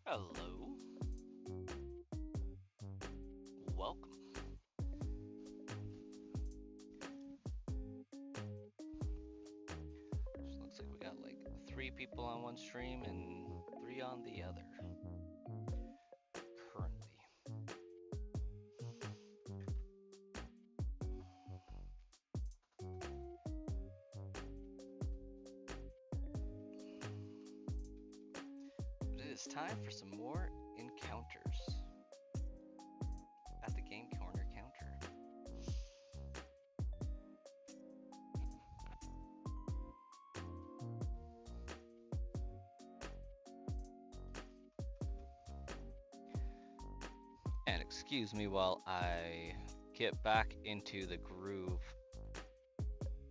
Hello. Welcome. Looks like we got like 3 people on one stream and 3 on the other. Currently. But it is time for some more encounters at the Game Corner counter. And excuse me while I get back into the groove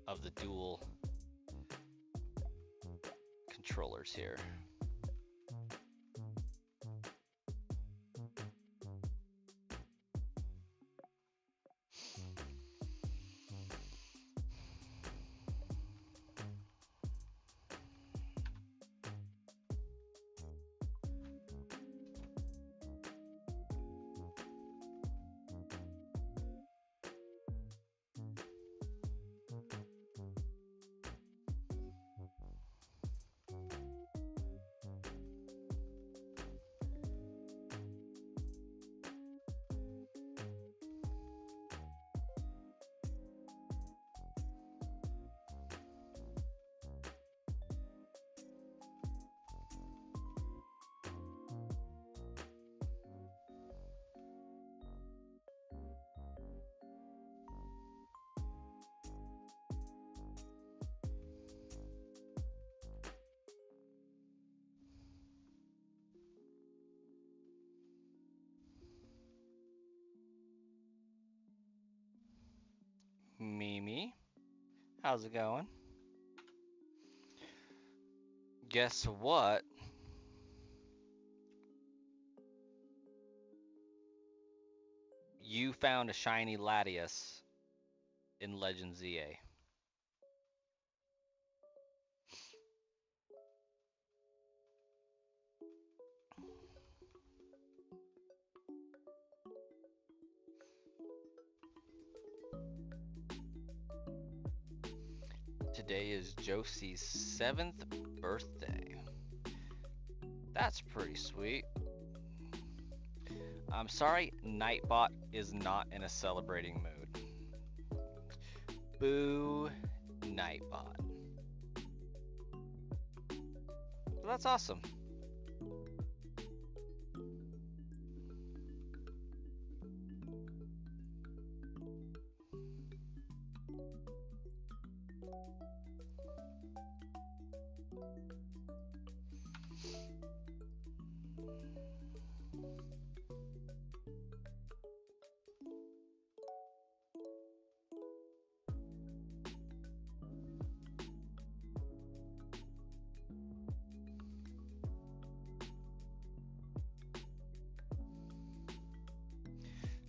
of the dual controllers here. Mimi, how's it going? Guess what? You found a shiny Latias in Legend ZA. Today is Josie's 7th birthday. That's pretty sweet. I'm sorry, Nightbot is not in a celebrating mood. Boo, Nightbot. Well, that's awesome.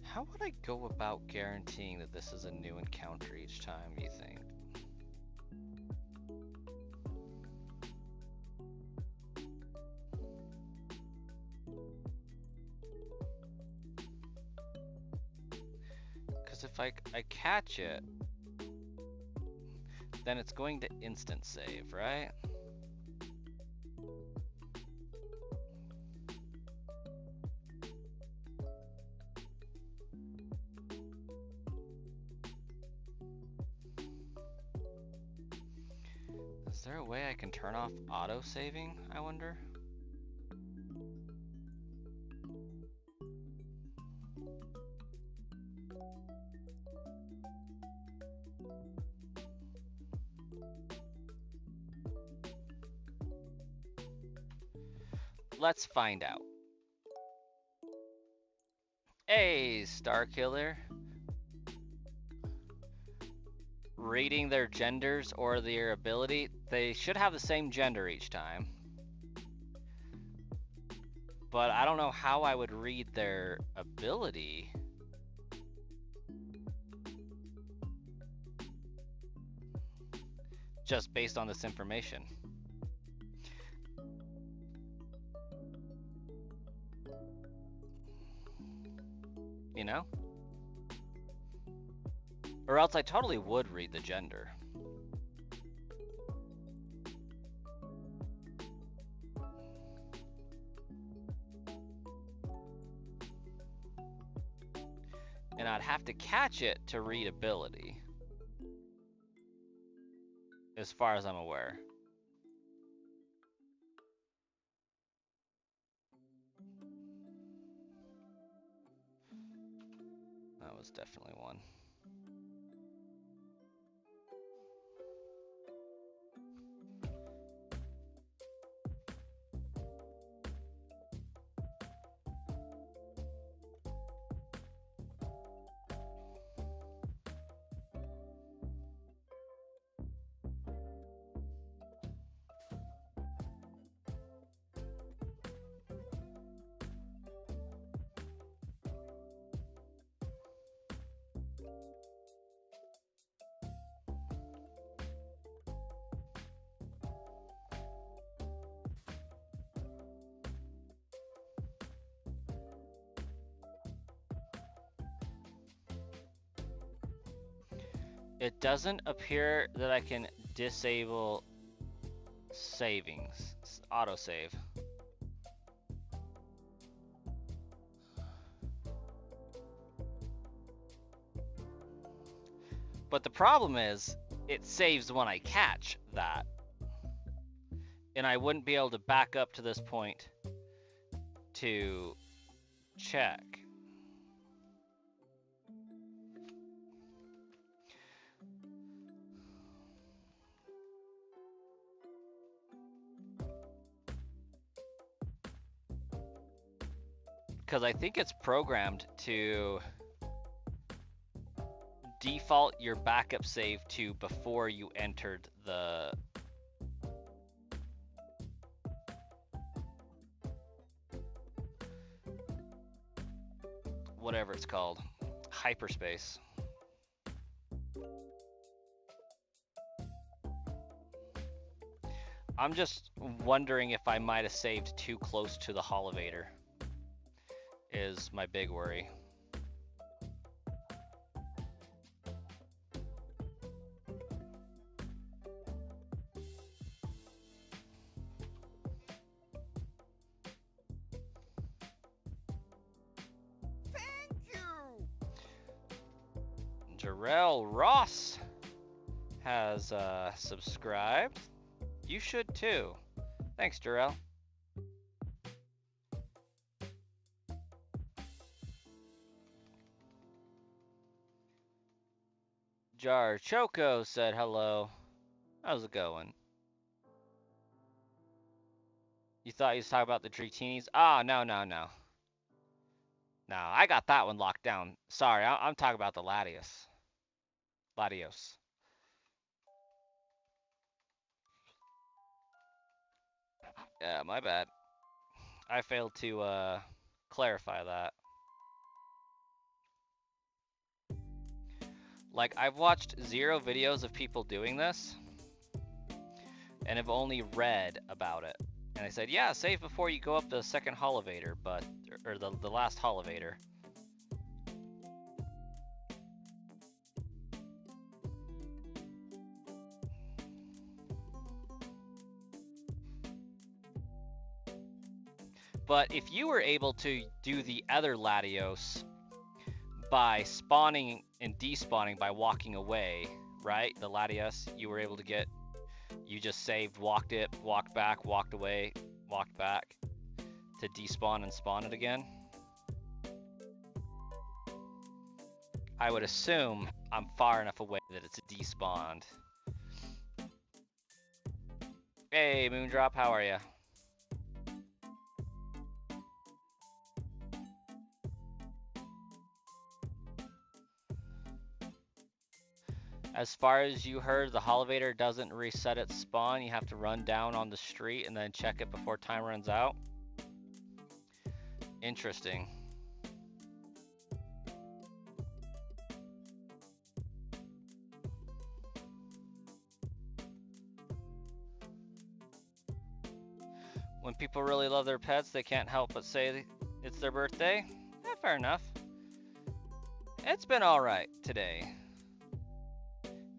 How would I go about guaranteeing that this is a new encounter each time, you think? Because if I catch it, then it's going to instant save, right? Is there a way I can turn off auto saving, I wonder? Let's find out. Hey, Starkiller. Reading their genders or their ability, they should have the same gender each time. But I don't know how I would read their ability. Just based on this information. you know? Or else I totally would read the gender. And I'd have to catch it to read ability, as far as I'm aware. That was definitely one. It doesn't appear that I can disable savings, autosave. But the problem is, it saves when I catch that. And I wouldn't be able to back up to this point to check. Because I think it's programmed to default your backup save to before you entered the whatever it's called, hyperspace. I'm just wondering if I might have saved too close to the Holovator, is my big worry. Thank you. Jarrell Ross has subscribed. You should too. Thanks, Jarrell. Jar Choco said hello. How's it going? You thought you was talking about the Dritinis? Ah, no. No, I got that one locked down. Sorry, I'm talking about the Latios. Yeah, my bad. I failed to clarify that. Like, I've watched 0 videos of people doing this, and have only read about it. And I said, yeah, save before you go up the second Holovator, or the last Holovator. But if you were able to do the other Latios by spawning and despawning by walking away, right? The Latios, you were able to get, you just saved, walked it, walked back, walked away, walked back to despawn and spawn it again. I would assume I'm far enough away that it's despawned. Hey, Moondrop, how are you? As far as you heard, the Holovator doesn't reset its spawn. You have to run down on the street and then check it before time runs out. Interesting. When people really love their pets, they can't help but say it's their birthday. Yeah, fair enough. It's been alright today.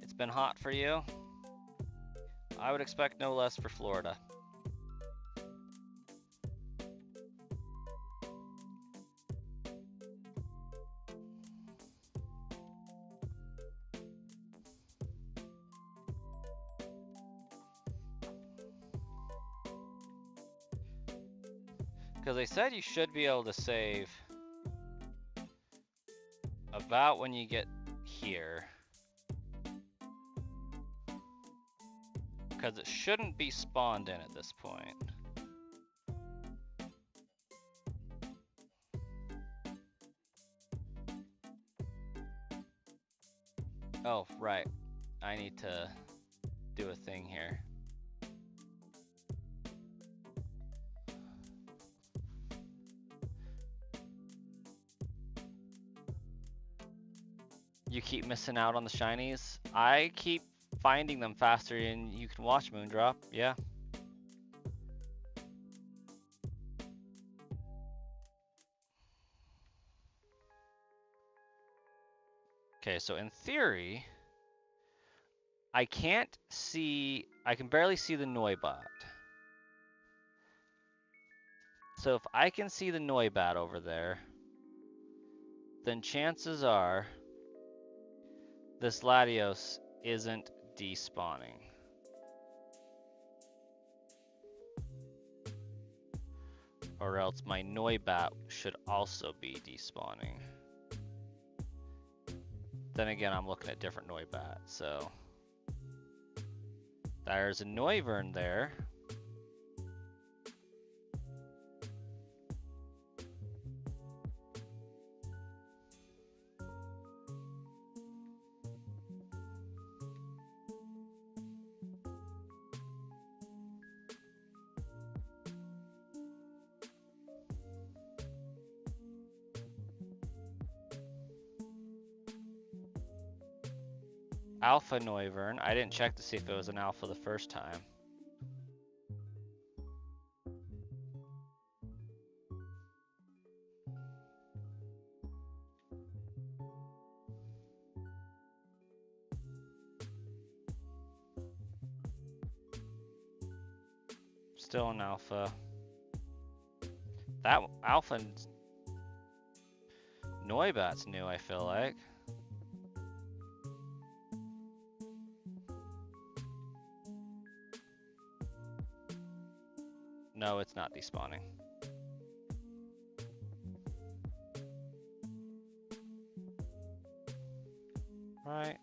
It's been hot for you. I would expect no less for Florida. Because they said you should be able to save about when you get here. Because it shouldn't be spawned in at this point. Oh, right. I need to do a thing here. You keep missing out on the shinies. I keep finding them faster and you can watch Moondrop, yeah. Okay, so in theory, I can barely see the Noibat. So if I can see the Noibat over there, then chances are this Latios isn't despawning. Or else my Noibat should also be despawning. Then again, I'm looking at different Noibat, so. There's a Noivern there. Alpha Noivern. I didn't check to see if it was an alpha the first time. Still an alpha. That alpha Noibat's new, I feel like. No, it's not despawning. Right.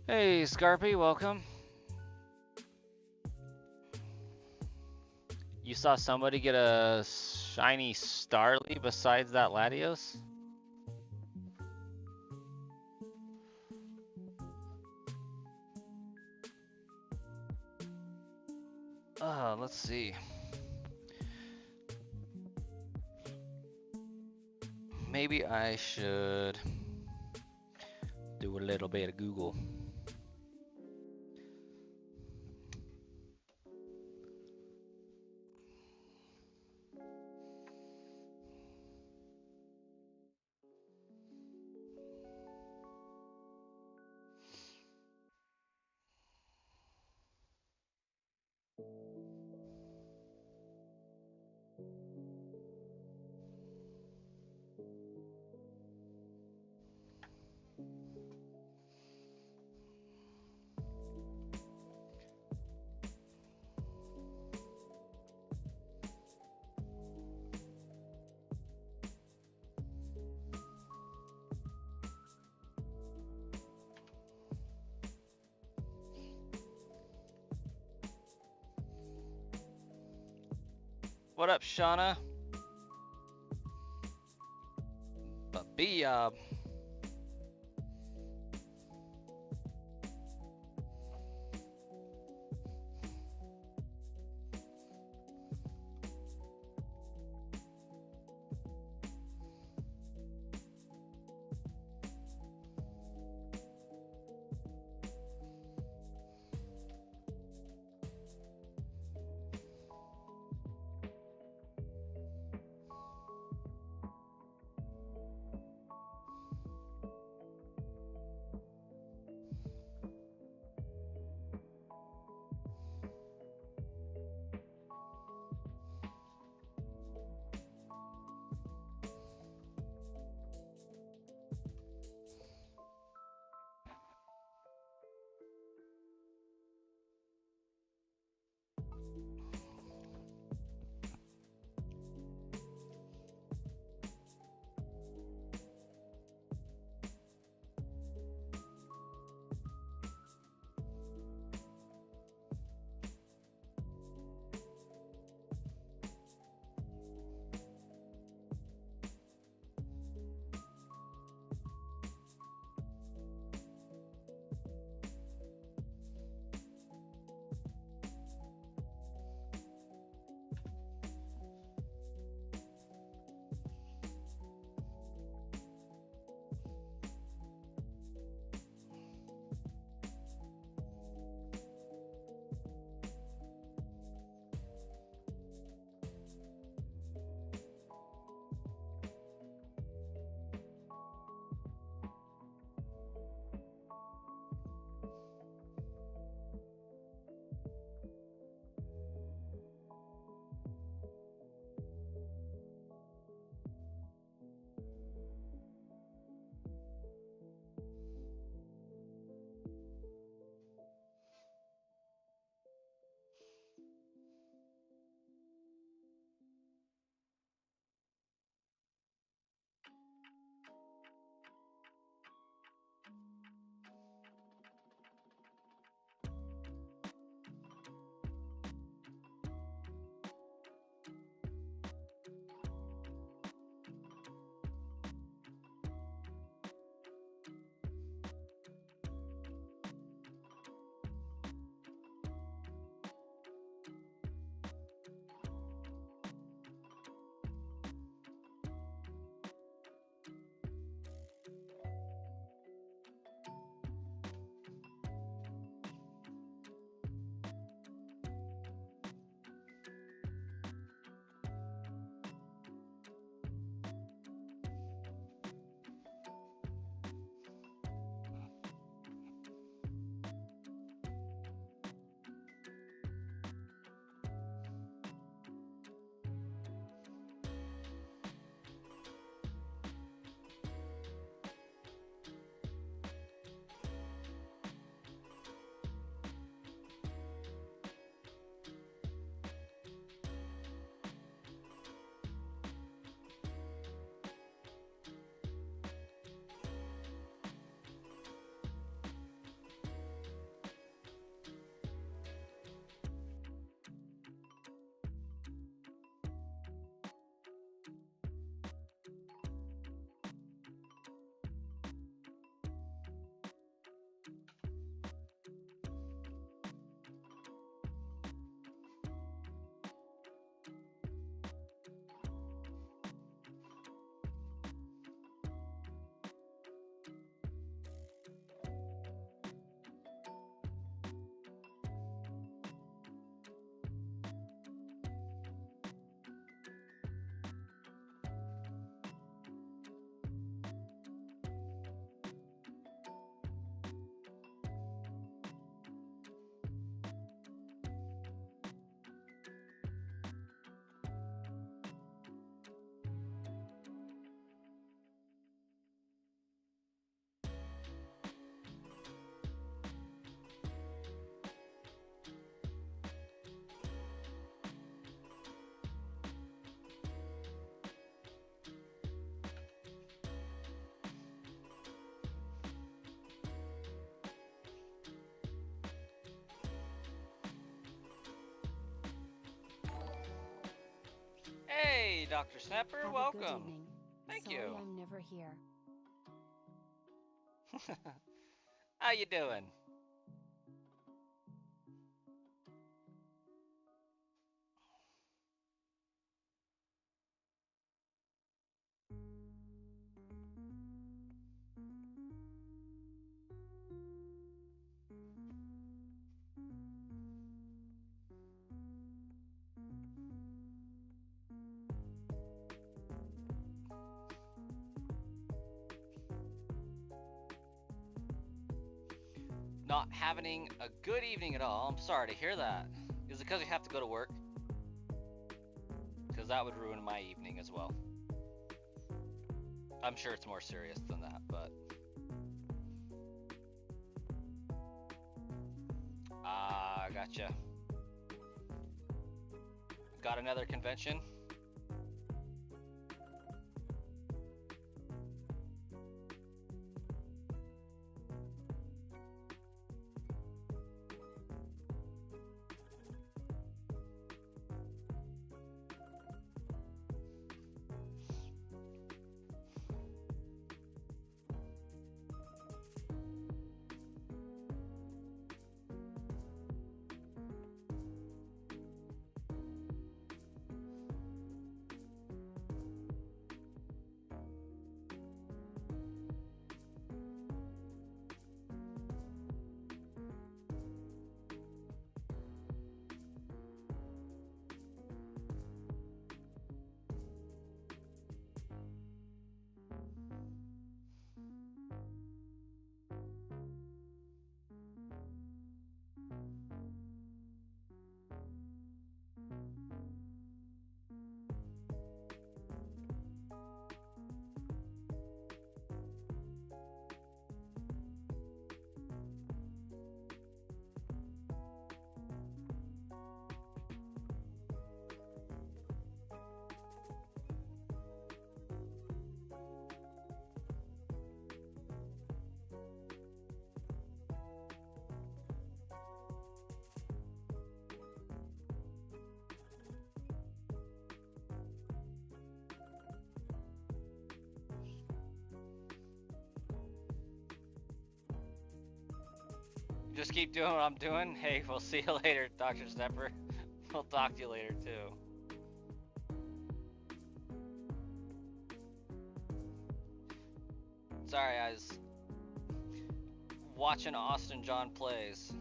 Hey, Scarpy, welcome. You saw somebody get a shiny Starly besides that Latios? Let's see. Maybe I should do a little bit of Google. What up, Shauna? Babia. Dr. Snapper. Have Welcome. a good evening. Thank Sorry you. I'm never here. How you doing? Not having a good evening at all. I'm sorry to hear that. Is it because you have to go to work? Because that would ruin my evening as well. I'm sure it's more serious than that, but... gotcha. Got another convention? Just keep doing what I'm doing. Hey, we'll see you later, Dr. Stepper. We'll talk to you later, too. Sorry, I was watching Austin John Plays.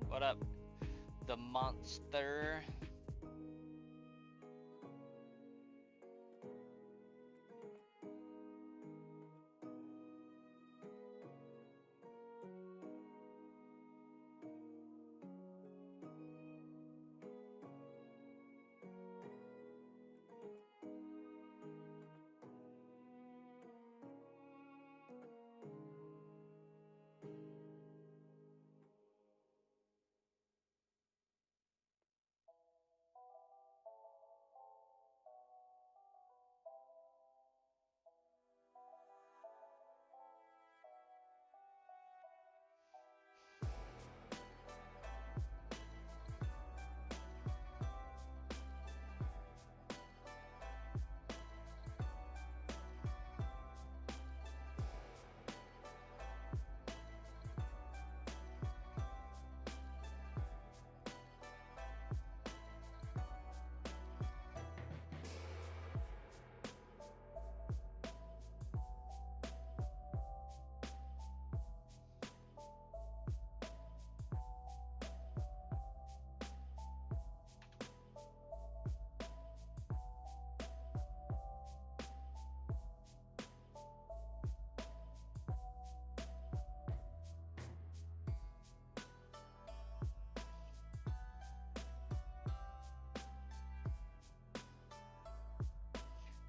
What up, the monster?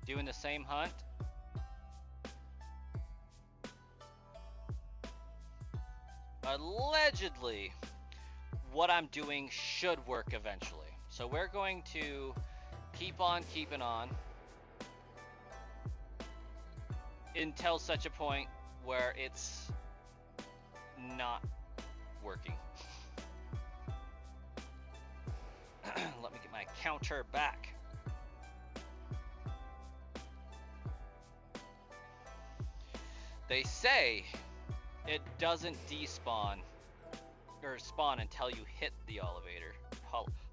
doing the same hunt. Allegedly, what I'm doing should work eventually. So we're going to keep on keeping on until such a point where it's not working. Let me get my counter back. They say it doesn't despawn or spawn until you hit the elevator.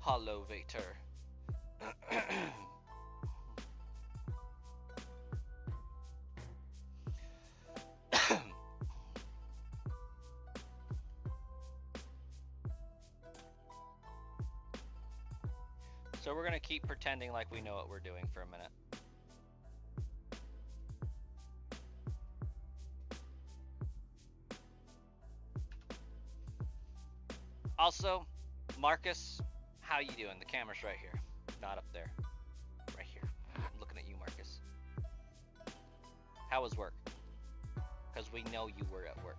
Holovator. So we're gonna keep pretending like we know what we're doing for a minute. Also, Marcus, how you doing? The camera's right here, not up there. Right here. I'm looking at you, Marcus. How was work? Because we know you were at work.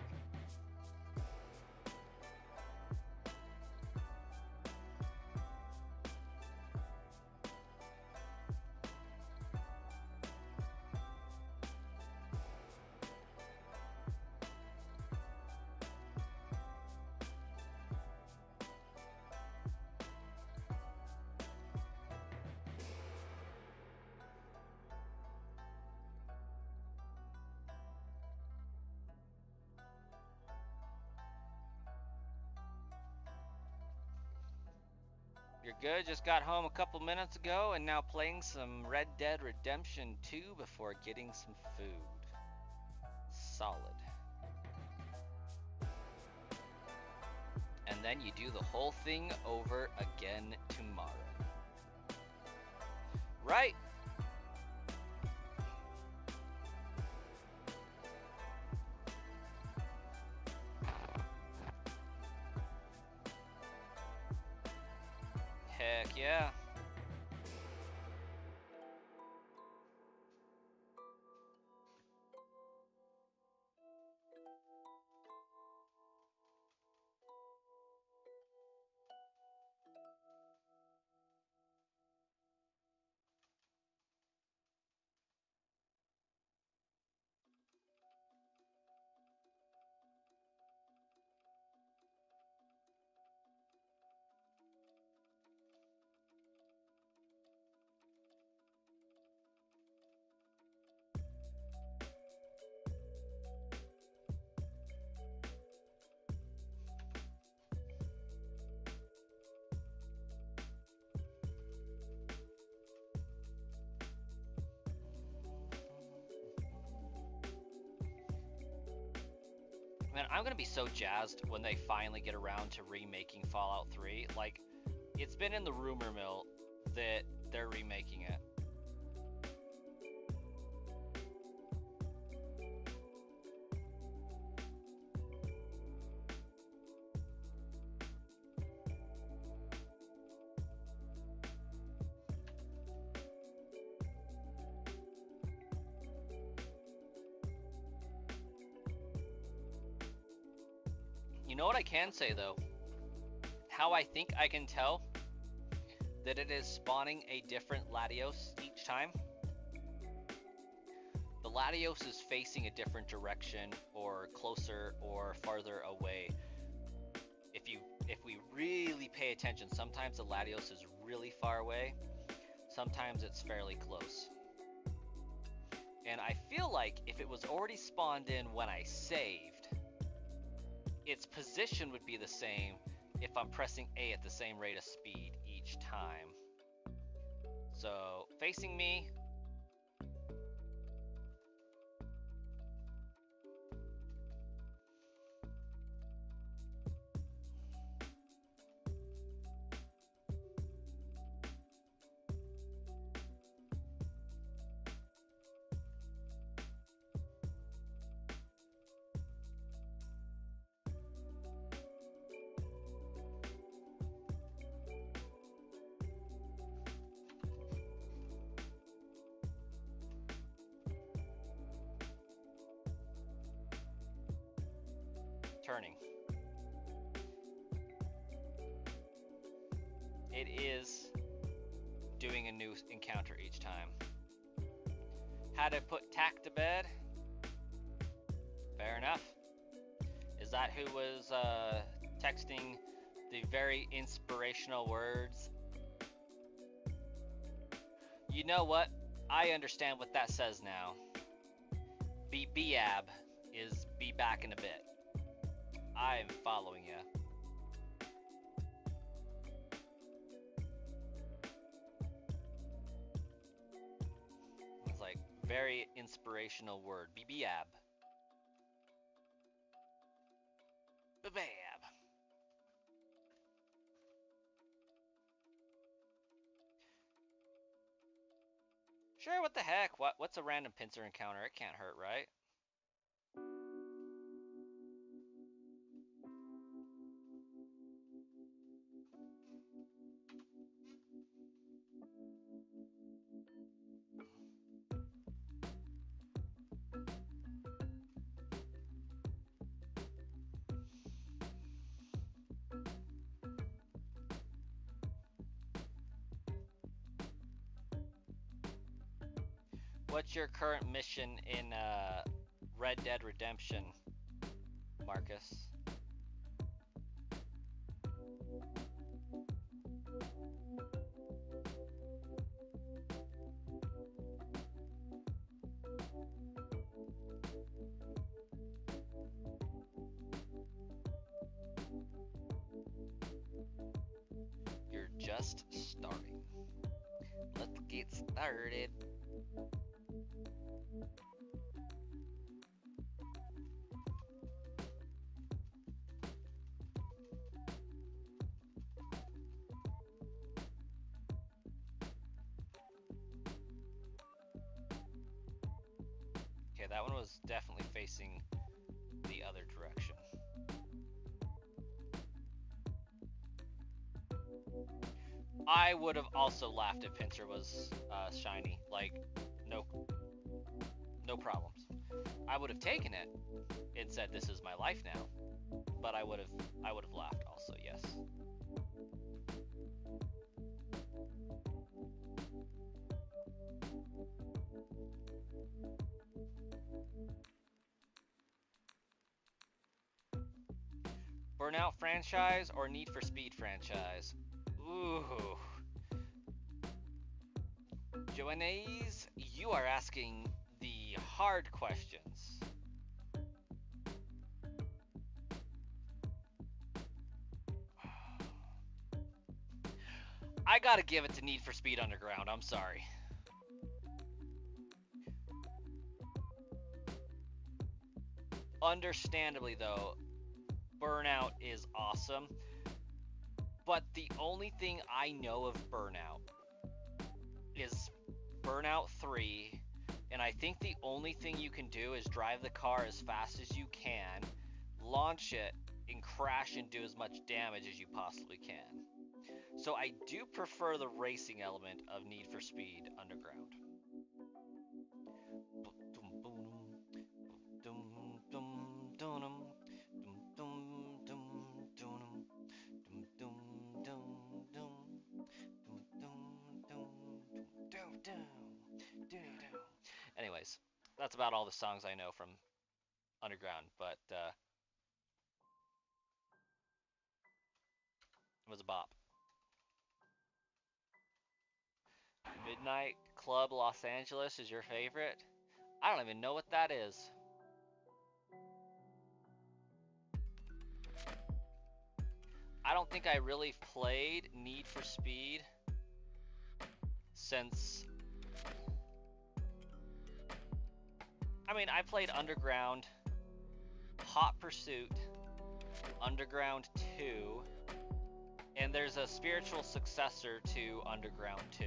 You're good, just got home a couple minutes ago and now playing some Red Dead Redemption 2 before getting some food. Solid. And then you do the whole thing over again tomorrow. Right? Heck yeah. Man, I'm gonna be so jazzed when they finally get around to remaking Fallout 3. Like, it's been in the rumor mill that they're remaking it. You know what I can say though? How I think I can tell that it is spawning a different Latios each time. The Latios is facing a different direction or closer or farther away. If we really pay attention, sometimes the Latios is really far away, sometimes it's fairly close. And I feel like if it was already spawned in when I saved, its position would be the same if I'm pressing A at the same rate of speed each time. So, facing me. it is doing a new encounter each time. How to put Tack to bed? Fair enough. Is that who was texting the very inspirational words? You know what? I understand what that says now. BAB is be back in a bit. I'm following you. It's like very inspirational word. BAB. BAB. Sure, what the heck? What's a random pincer encounter? It can't hurt, right? What's your current mission in Red Dead Redemption, Marcus? You're just starting. Let's get started. Okay, that one was definitely facing the other direction. I would have also laughed if Pincer was shiny. Like, no problems. I would have taken it and said, "This is my life now." But I would have laughed also. Yes. Burnout franchise or Need for Speed franchise? Ooh. Joannaise, you are asking the hard questions. I gotta give it to Need for Speed Underground, I'm sorry. Understandably though, Burnout is awesome, but the only thing I know of Burnout is Burnout 3, and I think the only thing you can do is drive the car as fast as you can, launch it, and crash and do as much damage as you possibly can. So I do prefer the racing element of Need for Speed Underground. Anyways, that's about all the songs I know from Underground, but it was a bop. Midnight Club Los Angeles is your favorite? I don't even know what that is. I don't think I really played Need for Speed since... I mean, I played Underground, Hot Pursuit, Underground 2, and there's a spiritual successor to Underground 2.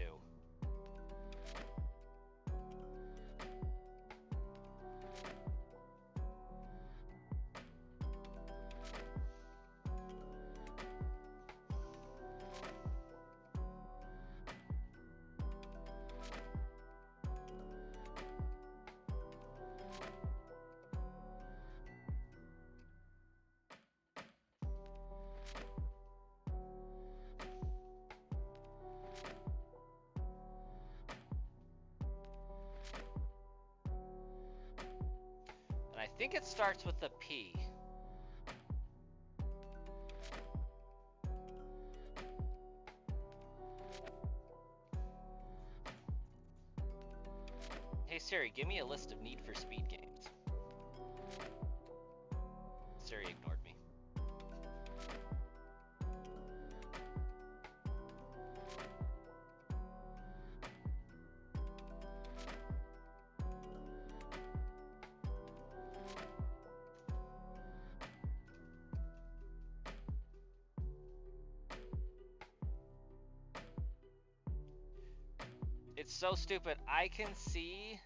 think it starts with a P. Hey Siri, give me a list of Need for Speed games. Siri ignored me. It's so stupid. I can see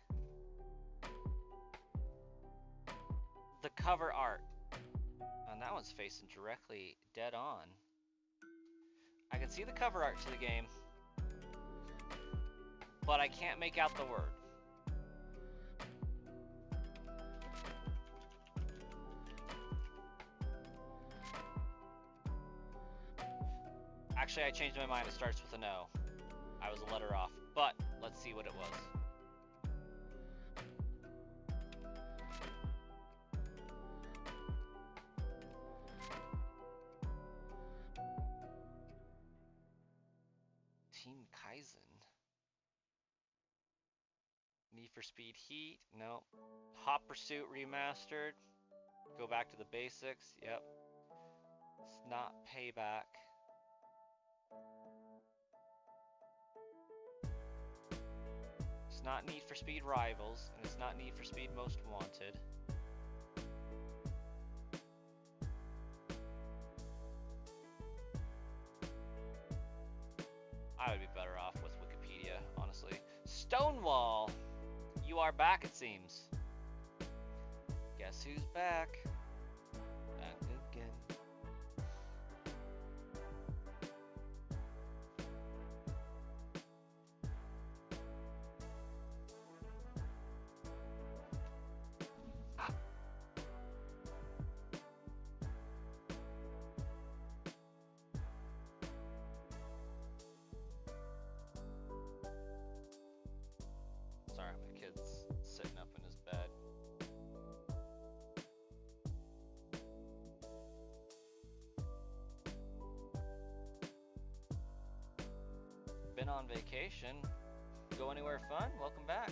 the cover art. And that one's facing directly dead on. I can see the cover art to the game, but I can't make out the word. Actually, I changed my mind. It starts with an O. I was a letter off, but let's see what it was. Team Kaizen. Need for Speed Heat. No. Hot Pursuit Remastered. Go back to the basics. Yep. It's not Payback. It's not Need for Speed Rivals, and it's not Need for Speed Most Wanted. I would be better off with Wikipedia, honestly. Stonewall! You are back, it seems. Guess who's back? Back again. Sorry, my kid's sitting up in his bed. Been on vacation. Go anywhere fun? Welcome back.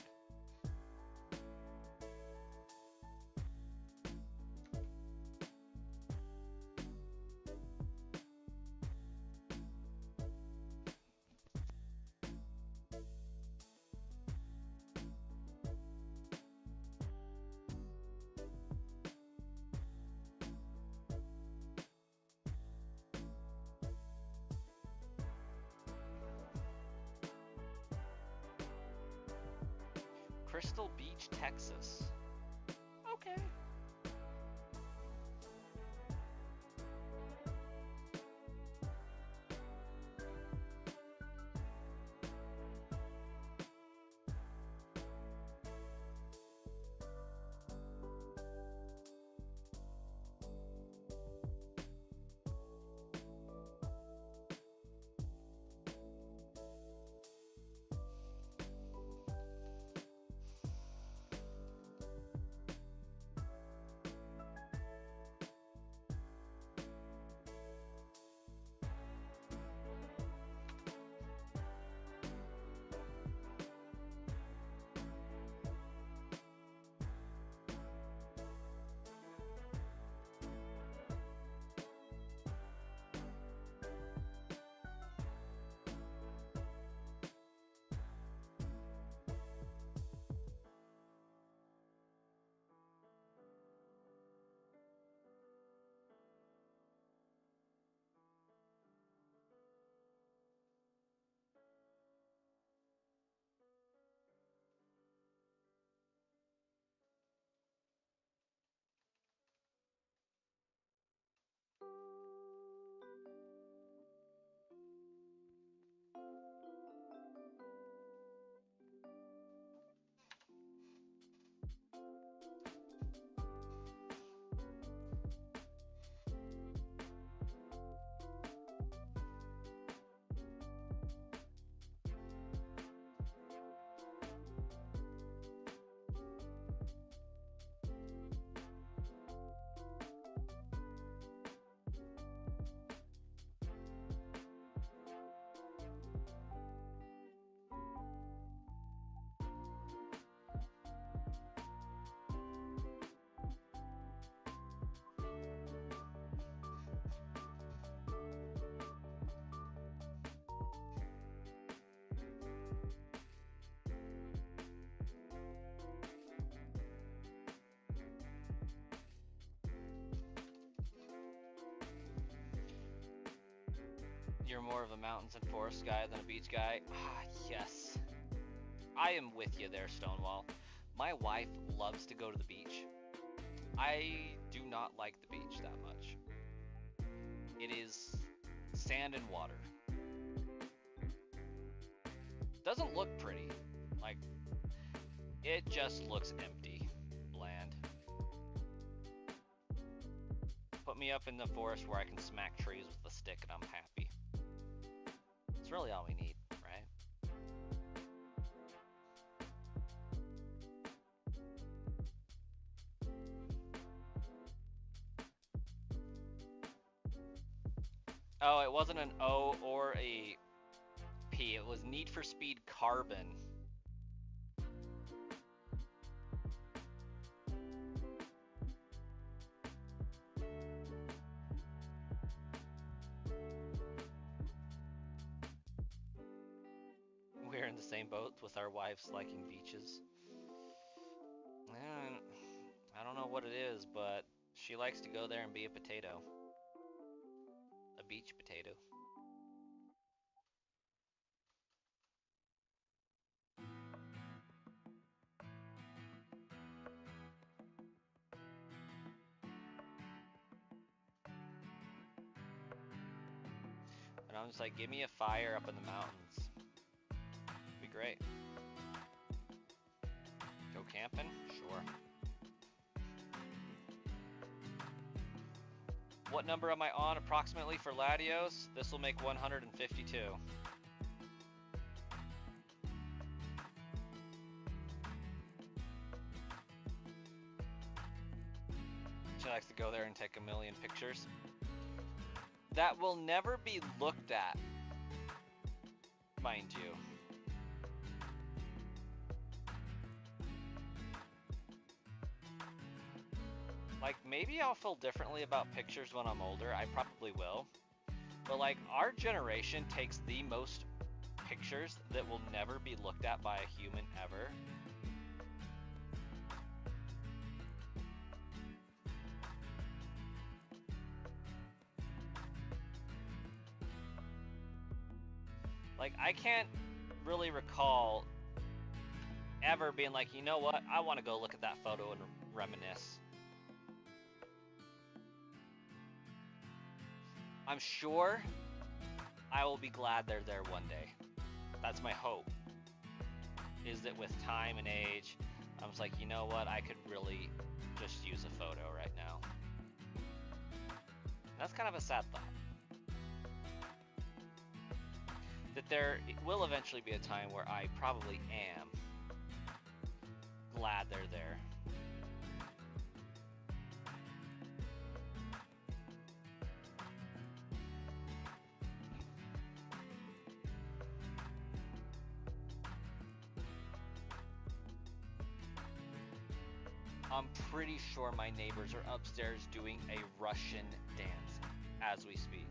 Crystal Beach, Texas. Okay. You're more of a mountains and forest guy than a beach guy. Ah, yes. I am with you there, Stonewall. My wife loves to go to the beach. I do not like the beach that much. It is sand and water. Doesn't look pretty. Like, it just looks empty, bland. Put me up in the forest where I can smack trees with a stick and I'm happy. It's really all we need, right? Oh, it wasn't an O or a P. It was Need for Speed Carbon. We're in the same boat with our wives liking beaches. And I don't know what it is, but she likes to go there and be a potato. A beach potato. And I'm just like, give me a fire up in the mountains. It'd be great. Go camping? Sure. What number am I on approximately for Latios? This will make 152. She likes to go there and take a million pictures. That will never be looked at, mind you. Like, maybe I'll feel differently about pictures when I'm older. I probably will. But like, our generation takes the most pictures that will never be looked at by a human ever. Like, I can't really recall ever being like, you know what, I want to go look at that photo and reminisce. I'm sure I will be glad they're there one day. That's my hope. Is that with time and age, I was like, you know what, I could really just use a photo right now. That's kind of a sad thought. That there will eventually be a time where I probably am glad they're there. I'm pretty sure my neighbors are upstairs doing a Russian dance as we speak.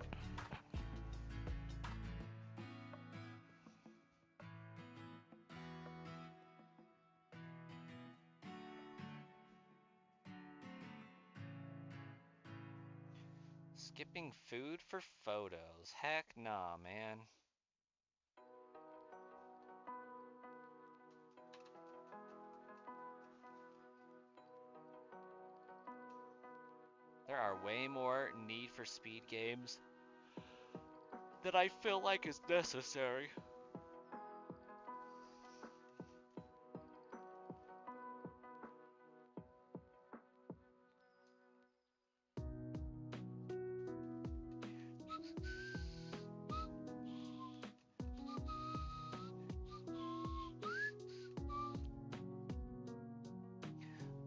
Skipping food for photos. Heck nah, man. There are way more Need for Speed games that I feel like is necessary.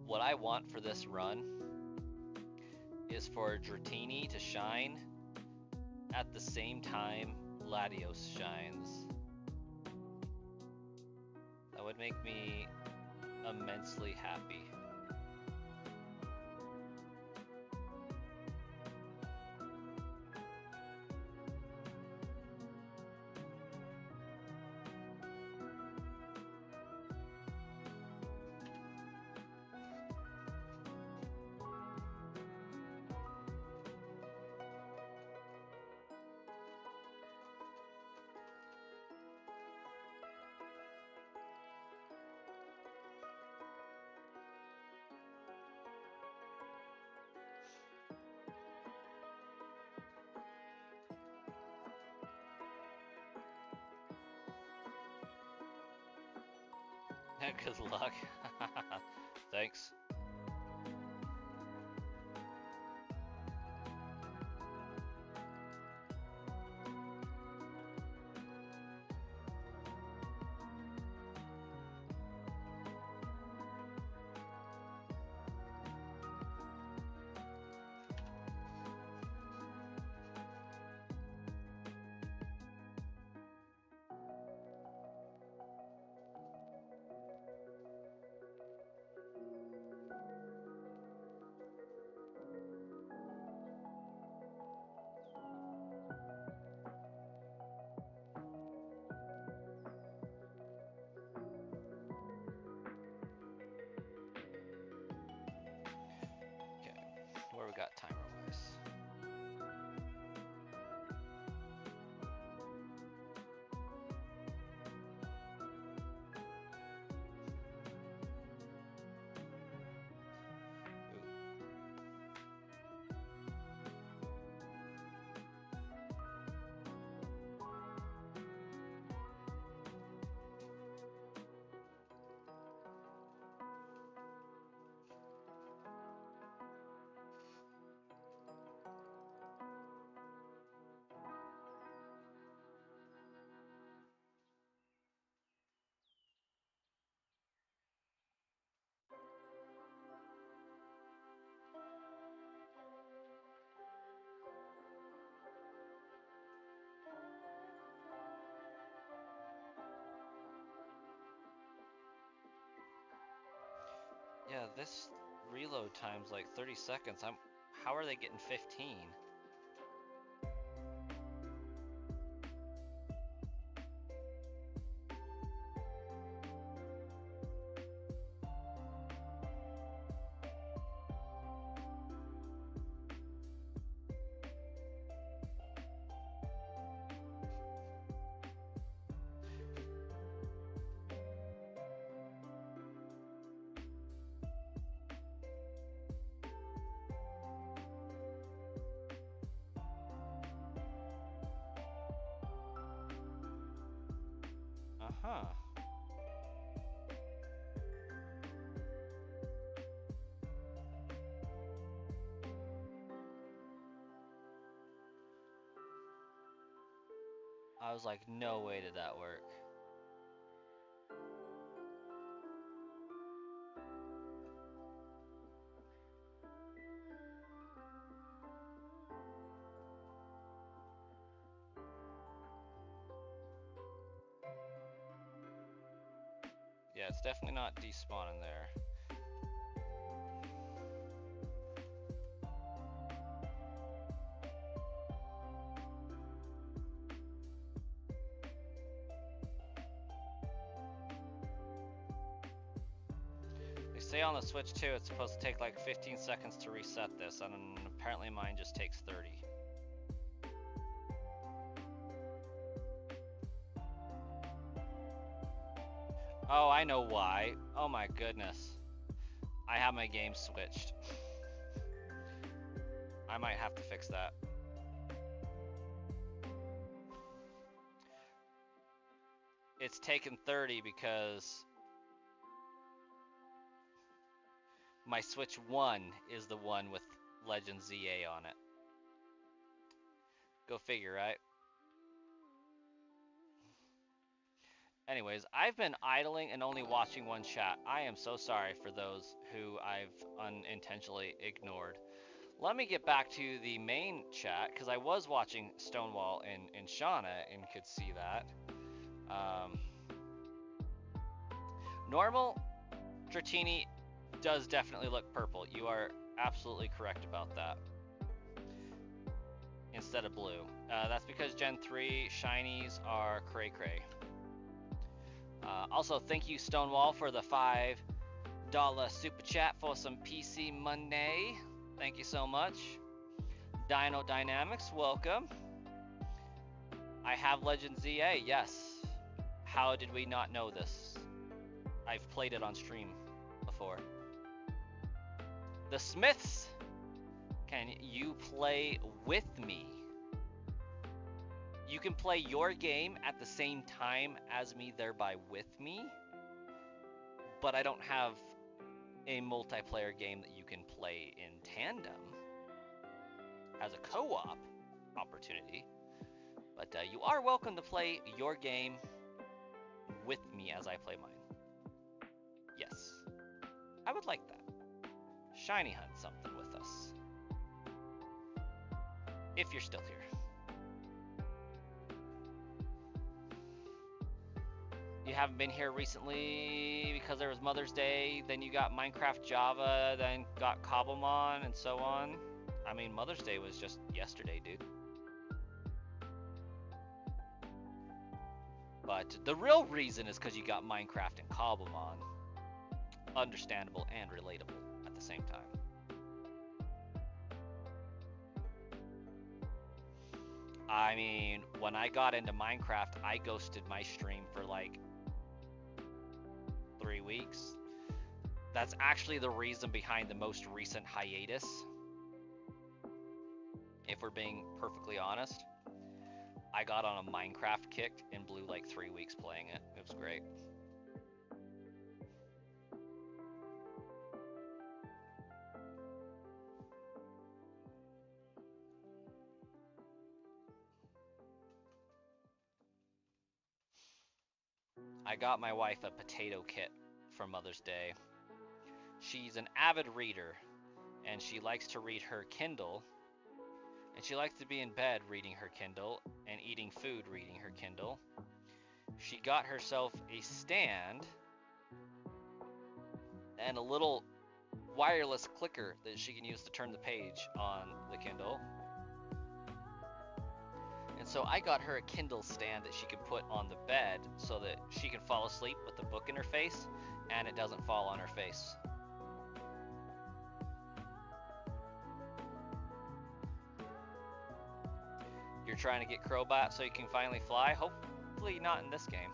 What I want for this run is for Dratini to shine at the same time Latios shines. That would make me immensely happy. Good luck. Thanks. Okay, where we got timer wise? Yeah, this reload time's like 30 seconds. How are they getting 15? Uh-huh. I was like, no way did that work. Yeah, it's definitely not despawning there. They say on the Switch too, it's supposed to take like 15 seconds to reset this, and apparently mine just takes 30. Oh, I know why. Oh my goodness. I have my game switched. I might have to fix that. It's taken 30 because my Switch 1 is the one with Legend ZA on it. Go figure, right? Anyways, I've been idling and only watching one chat. I am so sorry for those who I've unintentionally ignored. Let me get back to the main chat, because I was watching Stonewall and Shauna and could see that. Normal Dratini does definitely look purple. You are absolutely correct about that. Instead of blue. That's because Gen 3 shinies are cray cray. Also, thank you Stonewall for the $5 super chat for some PC Monday. Thank you so much. Dino Dynamics, welcome. I have Legend ZA, yes. How did we not know this? I've played it on stream before. The Smiths, can you play with me? You can play your game at the same time as me, thereby with me? but I don't have a multiplayer game that you can play in tandem as a co-op opportunity. But you are welcome to play your game with me as I play mine. Yes, I would like that. Shiny hunt something with us. If you're still here. You haven't been here recently because there was Mother's Day, then you got Minecraft Java, then got Cobblemon, and so on. I mean, Mother's Day was just yesterday, dude. But the real reason is because you got Minecraft and Cobblemon. Understandable and relatable at the same time. I mean, when I got into Minecraft, I ghosted my stream for like 3 weeks. That's actually the reason behind the most recent hiatus. If we're being perfectly honest, I got on a Minecraft kick and blew like 3 weeks playing it. It was great. I got my wife a potato kit for Mother's Day. She's an avid reader, and she likes to read her Kindle, and she likes to be in bed reading her Kindle and eating food reading her Kindle. She got herself a stand and a little wireless clicker that she can use to turn the page on the Kindle. And so I got her a Kindle stand that she can put on the bed so that she can fall asleep with the book in her face and it doesn't fall on her face. You're trying to get Crowbat so you can finally fly? Hopefully not in this game.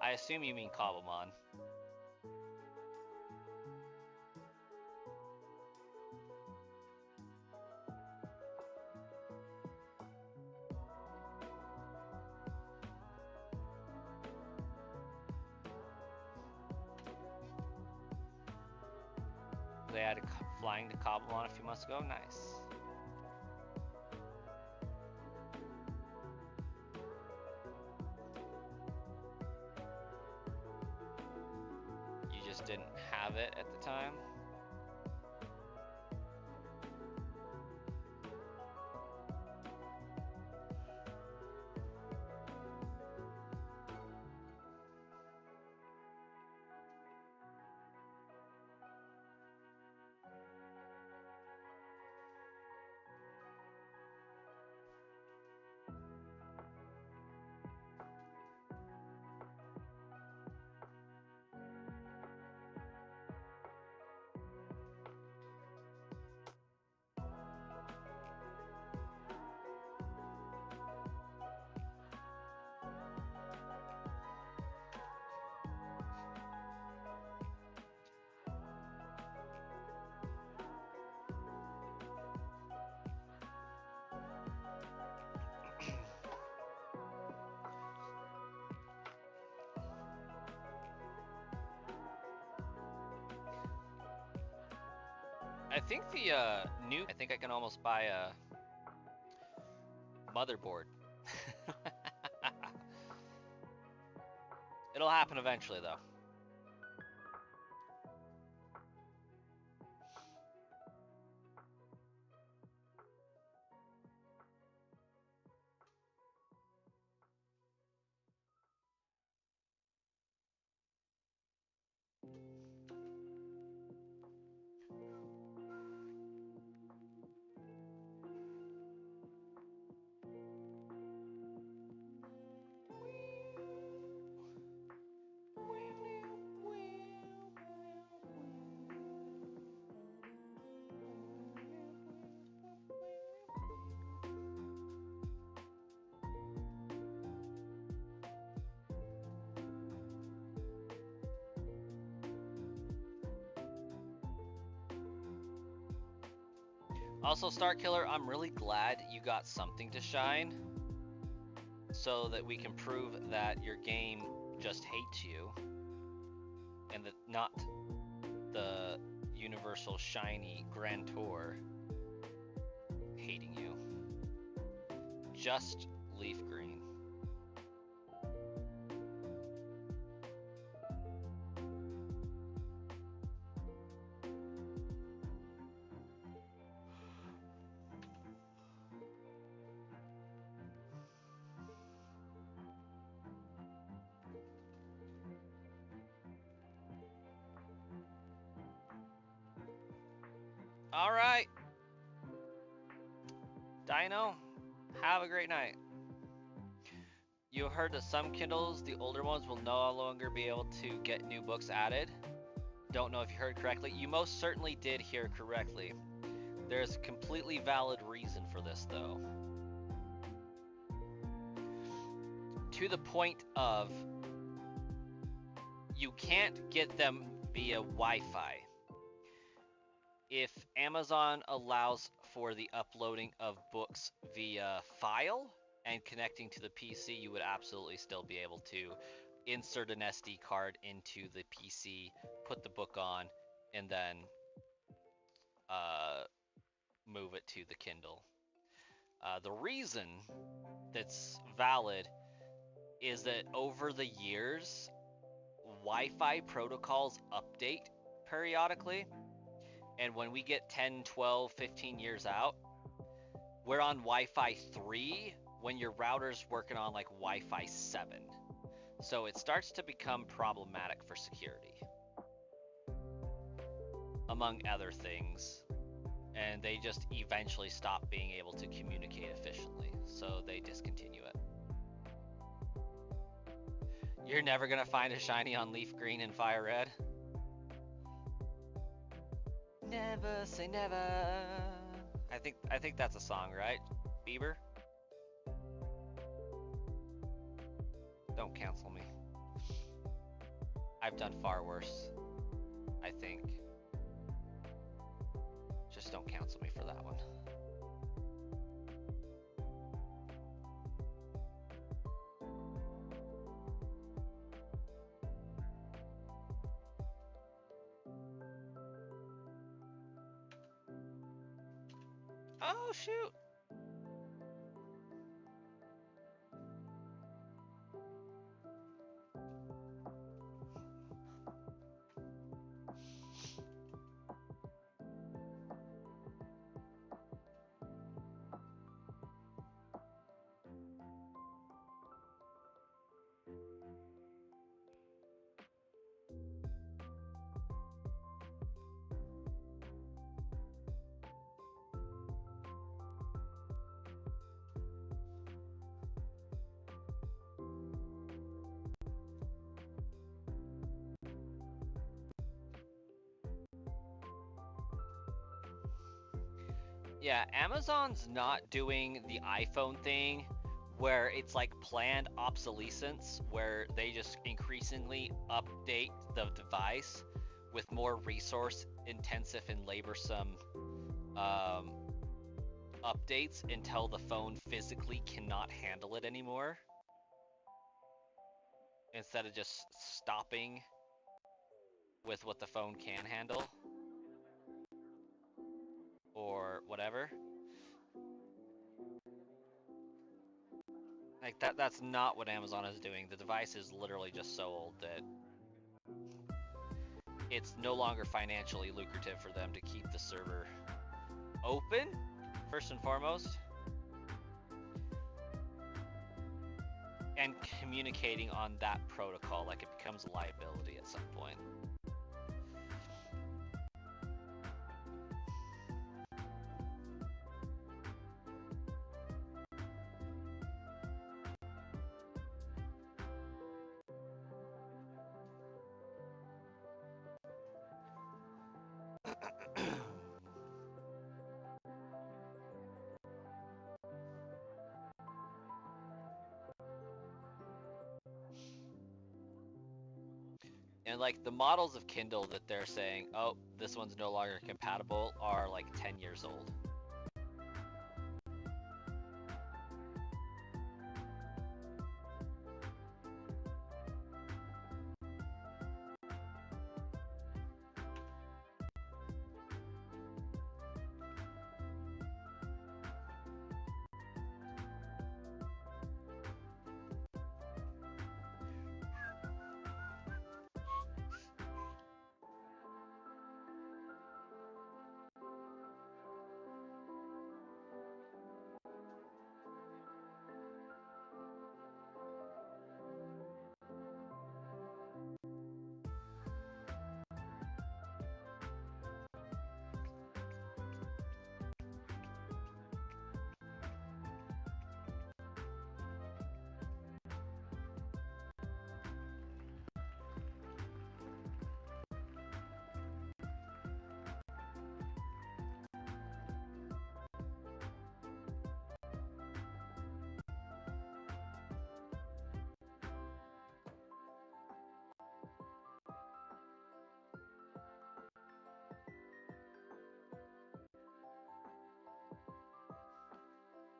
I assume you mean Cobblemon. They added flying to Cobblemon a few months ago. Nice. You just didn't have it at the time? I think the I think I can almost buy a motherboard. It'll happen eventually though. Also, Starkiller, I'm really glad you got something to shine so that we can prove that your game just hates you. and not the universal shiny Grand Tour hating you. Just leaf green. All right. Dino, have a great night. You heard that some Kindles, the older ones, will no longer be able to get new books added. Don't know if you heard correctly. You most certainly did hear correctly. There's a completely valid reason for this, though. To the point of you can't get them via Wi-Fi. If Amazon allows for the uploading of books via file and connecting to the PC, you would absolutely still be able to insert an SD card into the PC, put the book on, and then move it to the Kindle. The reason that's valid is that over the years, Wi-Fi protocols update periodically. And when we get 10, 12, 15 years out, we're on Wi-Fi 3 when your router's working on like Wi-Fi 7. So it starts to become problematic for security, among other things. And they just eventually stop being able to communicate efficiently. So they discontinue it. You're never gonna find a shiny on leaf green and fire red. Never say never. I think that's a song, right? Bieber? Don't cancel me. I've done far worse, I think. Just don't cancel me for that one. Oh, shoot. Yeah, Amazon's not doing the iPhone thing where it's like planned obsolescence, where they just increasingly update the device with more resource intensive and laborsome updates until the phone physically cannot handle it anymore, instead of just stopping with what the phone can handle or whatever. Like that's not what Amazon is doing. The device is literally just so old that it's no longer financially lucrative for them to keep the server open, first and foremost, and communicating on that protocol. Like, it becomes a liability at some point. And like the models of Kindle that they're saying, oh, this one's no longer compatible, are like 10 years old.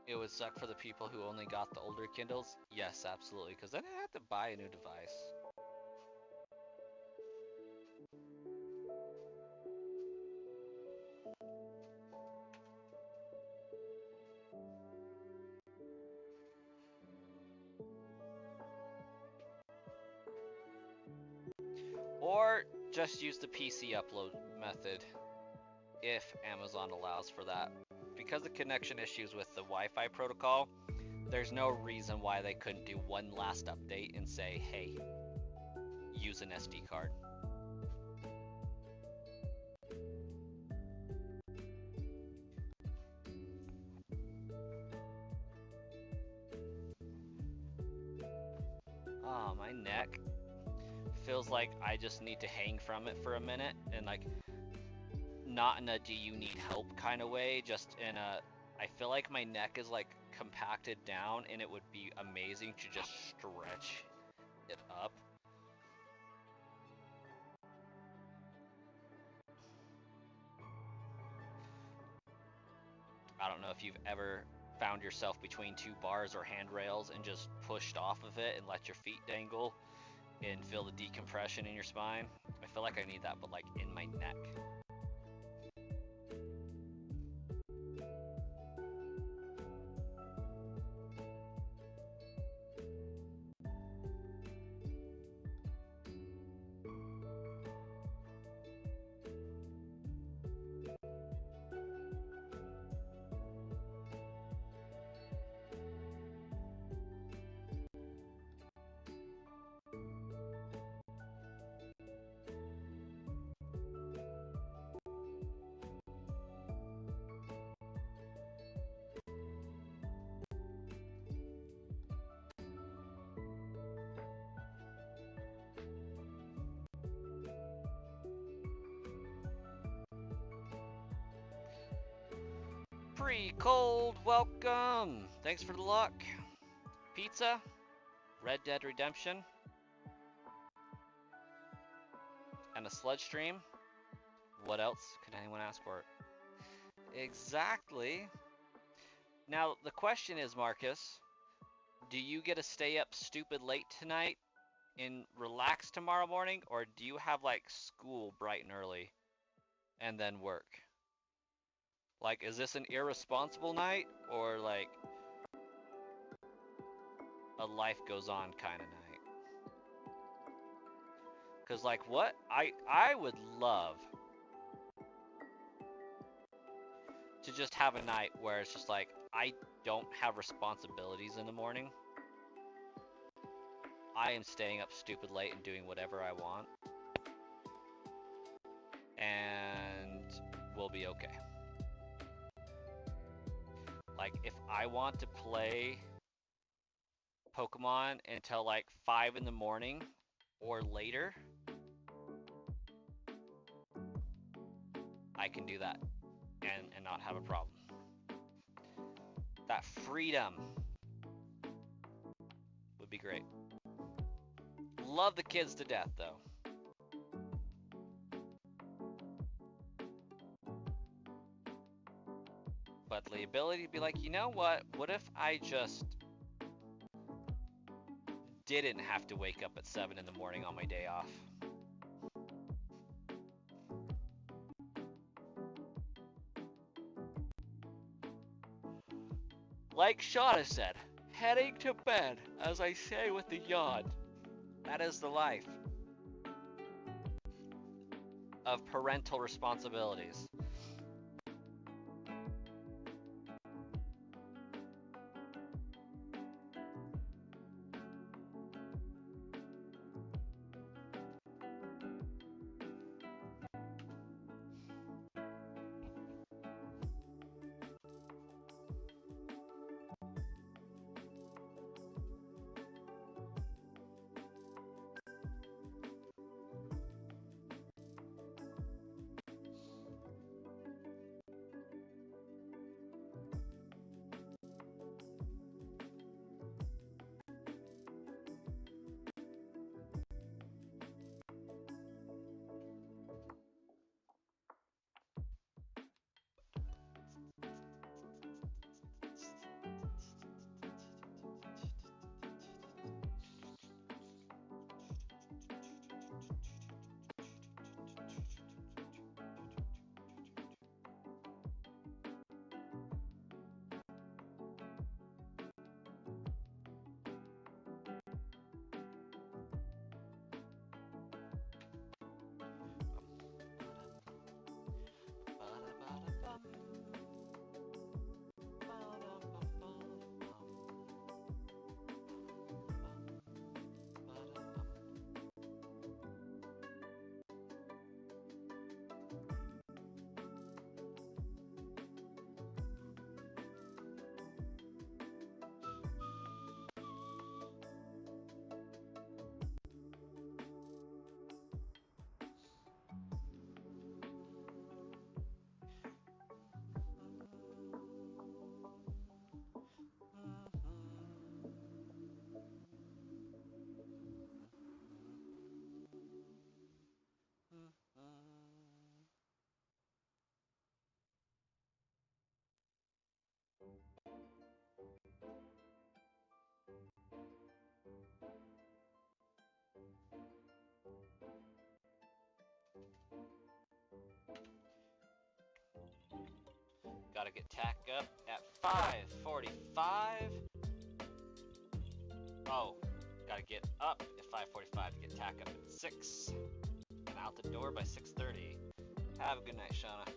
It would suck for the people who only got the older Kindles. Yes, absolutely, because then I had to buy a new device. Or just use the PC upload method if Amazon allows for that. Because of connection issues with the Wi-Fi protocol, there's no reason why they couldn't do one last update and say, hey, use an SD card. Oh, my neck feels like I just need to hang from it for a minute, and like, not in a do you need help kind of way, just in a, I feel like my neck is like compacted down and it would be amazing to just stretch it up. I don't know if you've ever found yourself between two bars or handrails and just pushed off of it and let your feet dangle and feel the decompression in your spine. I feel like I need that, but like in my neck. Pre-cold, welcome! Thanks for the luck. Pizza, Red Dead Redemption, and a sludge stream. What else could anyone ask for? Exactly. Now, the question is, Marcus, do you get to stay up stupid late tonight and relax tomorrow morning, or do you have, like, school bright and early and then work? Like, is this an irresponsible night, or, like, a life goes on kind of night? Because, like, what? I would love to just have a night where it's just like, I don't have responsibilities in the morning. I am staying up stupid late and doing whatever I want. And we'll be okay. Like, if I want to play Pokemon until like 5 in the morning or later, I can do that and not have a problem. That freedom would be great. Love the kids to death, though. But the ability to be like, you know what? What if I just didn't have to wake up at 7 in the morning on my day off? Like Shada said, heading to bed, as I say with the yawn. That is the life of parental responsibilities. Gotta get tack up at 5:45. Oh, gotta get up at 5:45 to get tack up at 6. And out the door by 6:30. Have a good night, Shauna.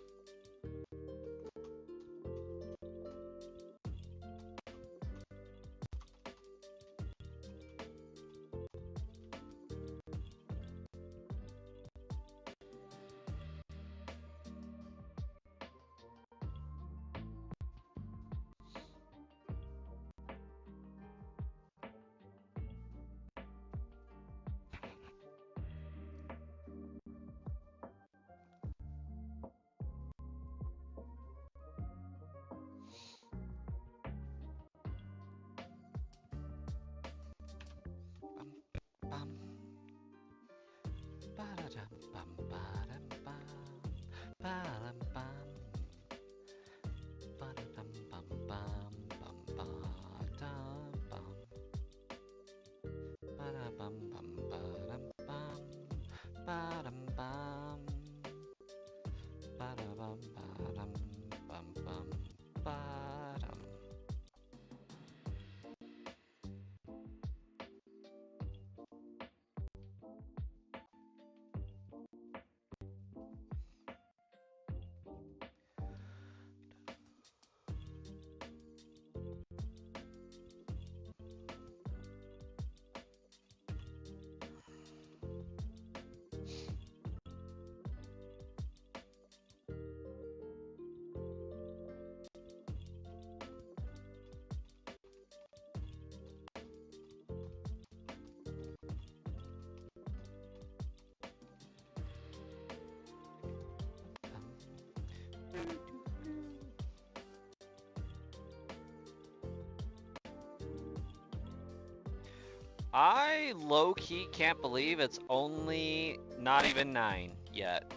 I low-key can't believe it's only not even 9 yet.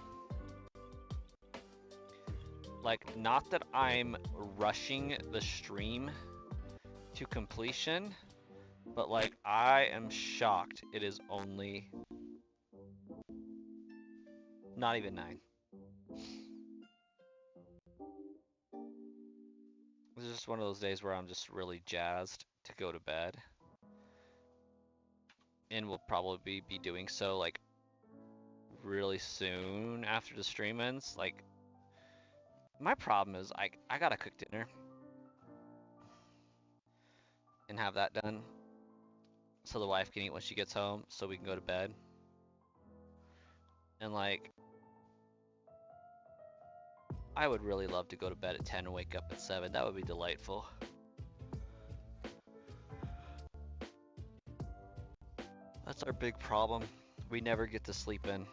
Like, not that I'm rushing the stream to completion, but like, I am shocked it is only not even 9. This is just one of those days where I'm just really jazzed to go to bed. And we'll probably be doing so like really soon after the stream ends. Like, my problem is I gotta cook dinner and have that done so the wife can eat when she gets home so we can go to bed. And like, I would really love to go to bed at 10 and wake up at 7. That would be delightful. That's our big problem. We never get to sleep in.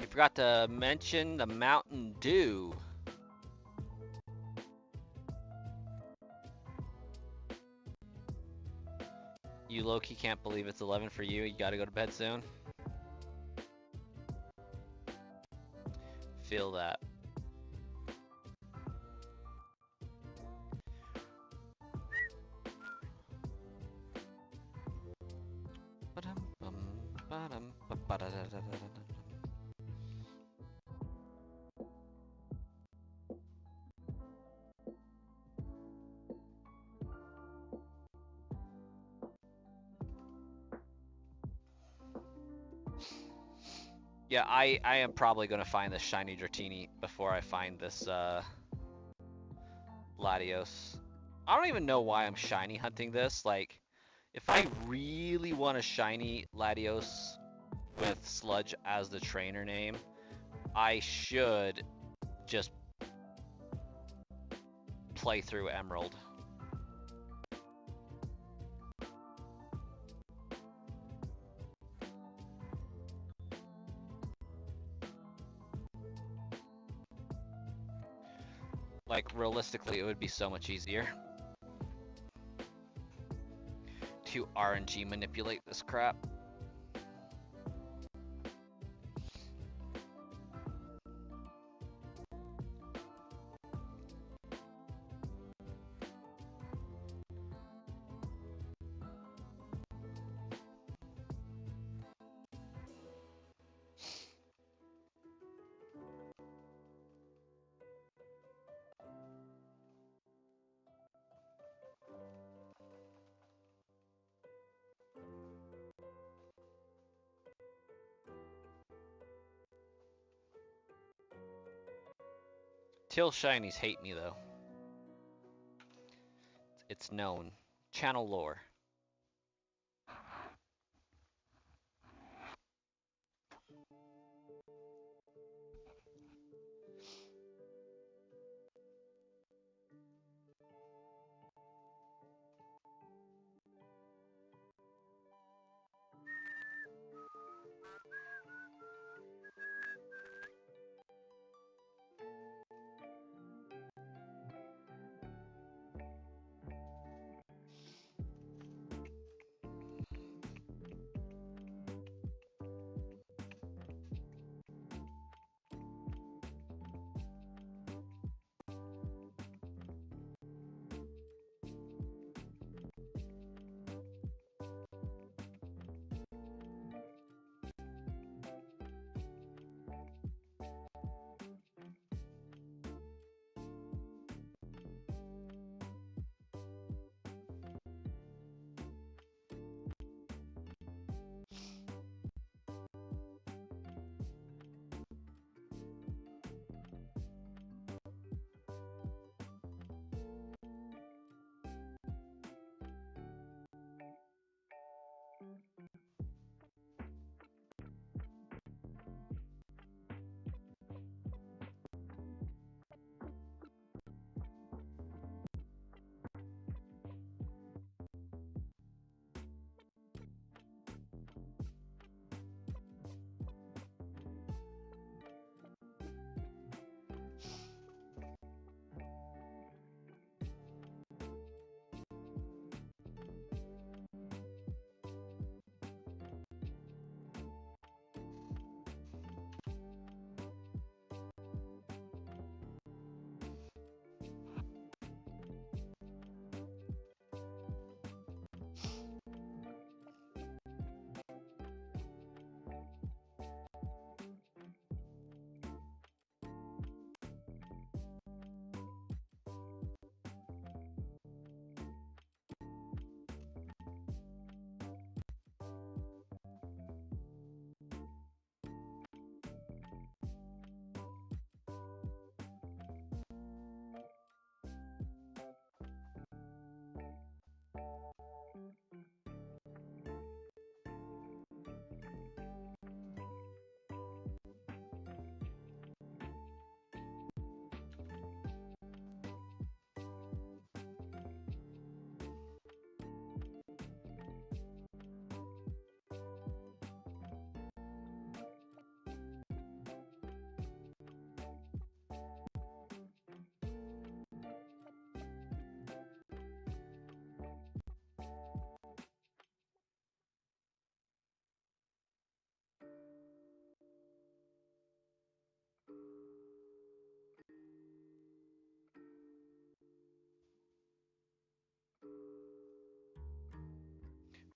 You forgot to mention the Mountain Dew. You low-key can't believe it's 11 for you. You gotta go to bed soon. Feel that. Yeah, I am probably gonna find this shiny Dratini before I find this Latios. I don't even know why I'm shiny hunting this. Like, if I really want a shiny Latios with Sludge as the trainer name, I should just play through Emerald. Like, realistically, it would be so much easier to RNG manipulate this crap. Till shinies hate me though. It's known. Channel lore.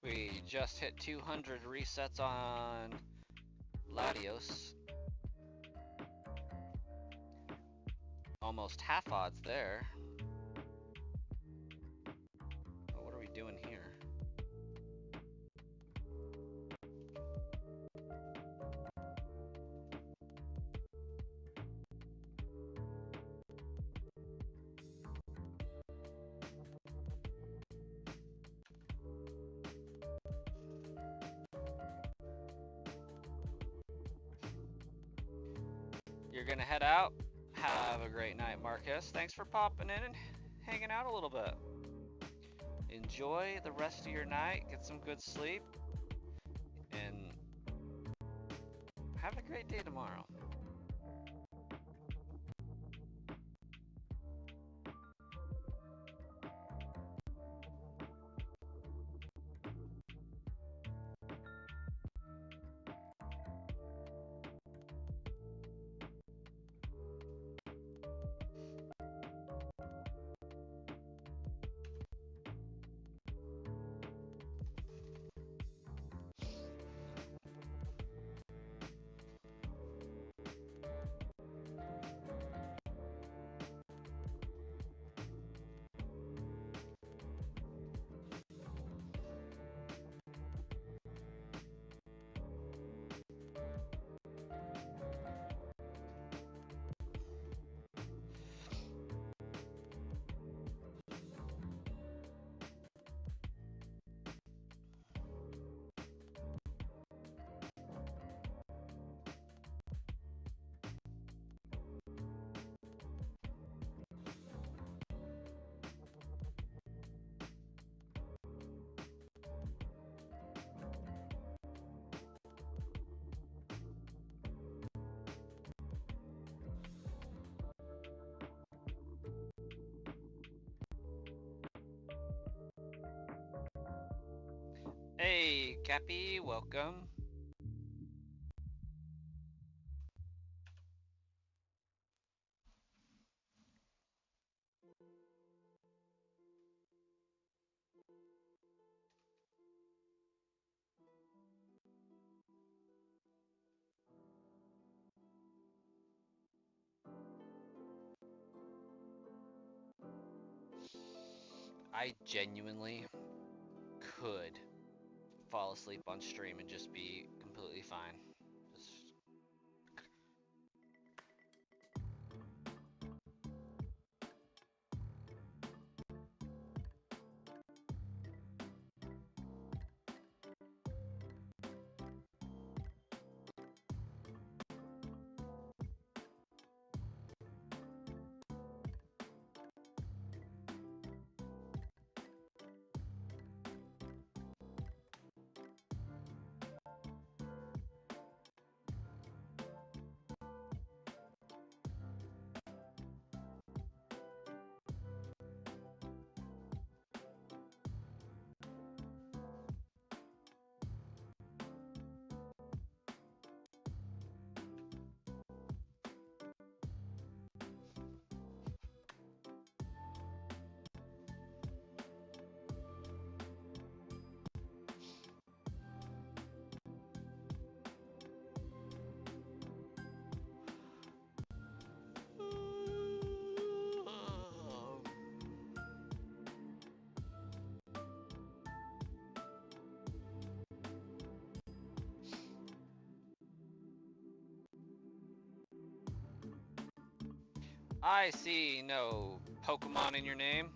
We just hit 200 resets on Latios. Almost half odds there. Oh, what are we doing here? You're gonna head out? Have a great night, Marcus. Thanks for popping in and hanging out a little bit. Enjoy the rest of your night. Get some good sleep. And have a great day tomorrow. Hey, Cappy, welcome. I genuinely could fall asleep on stream and just be completely fine. Just... I see no Pokemon in your name.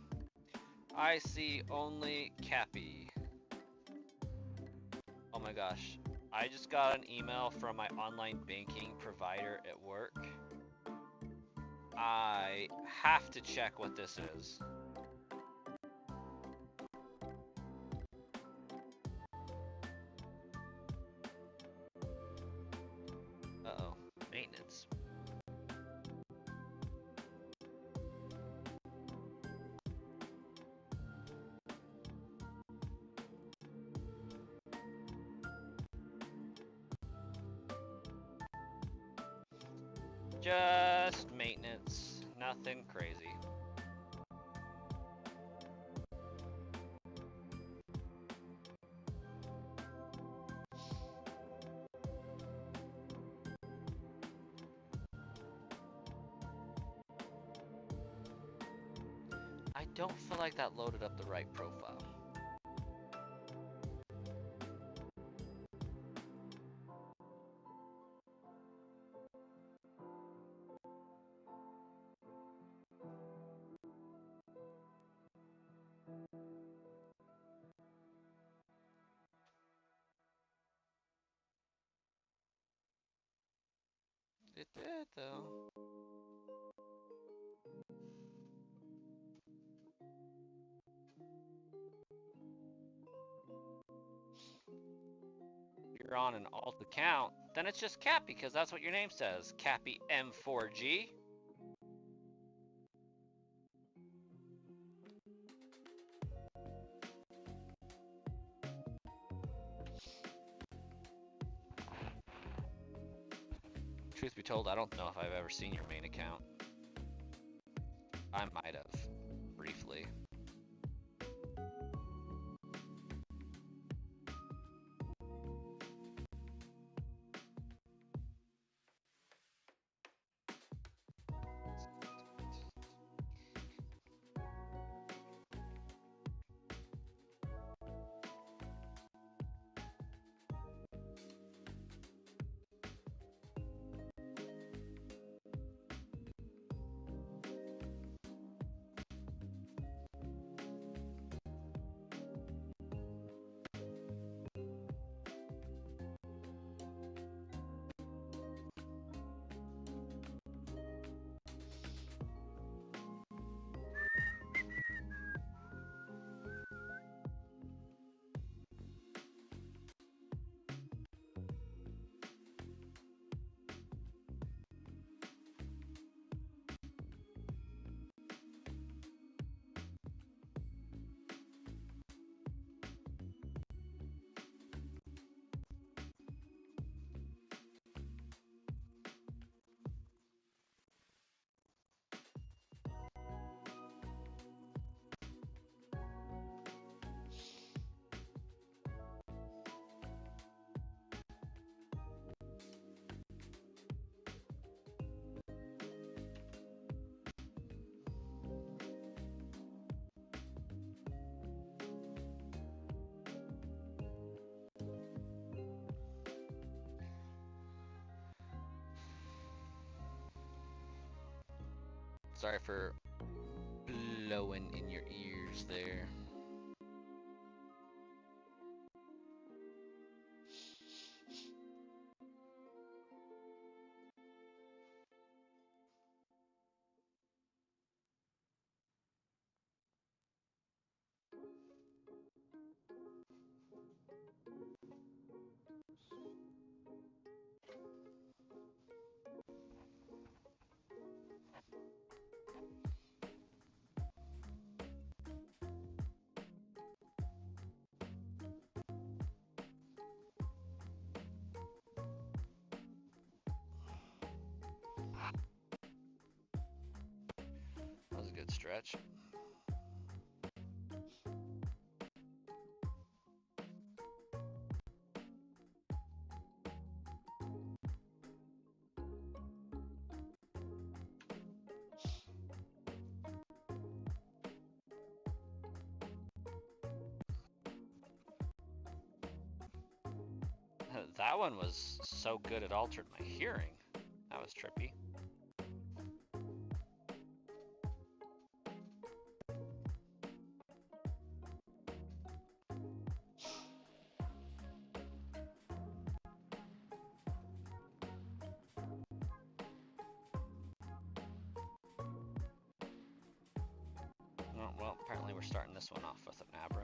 I see only Cappy. Oh my gosh. I just got an email from my online banking provider at work. I have to check what this is. Uh-oh. Maintenance. Just maintenance. Nothing crazy. I don't feel like that loaded up the right profile. It did, though. You're on an alt account, then it's just Cappy, because that's what your name says. Cappy M4G. Truth be told, I don't know if I've ever seen your main account. I might have, briefly. Sorry for blowing in your ears there. That was a good stretch. That one was so good it altered my hearing. That was trippy. Oh, well, apparently we're starting this one off with an Abra.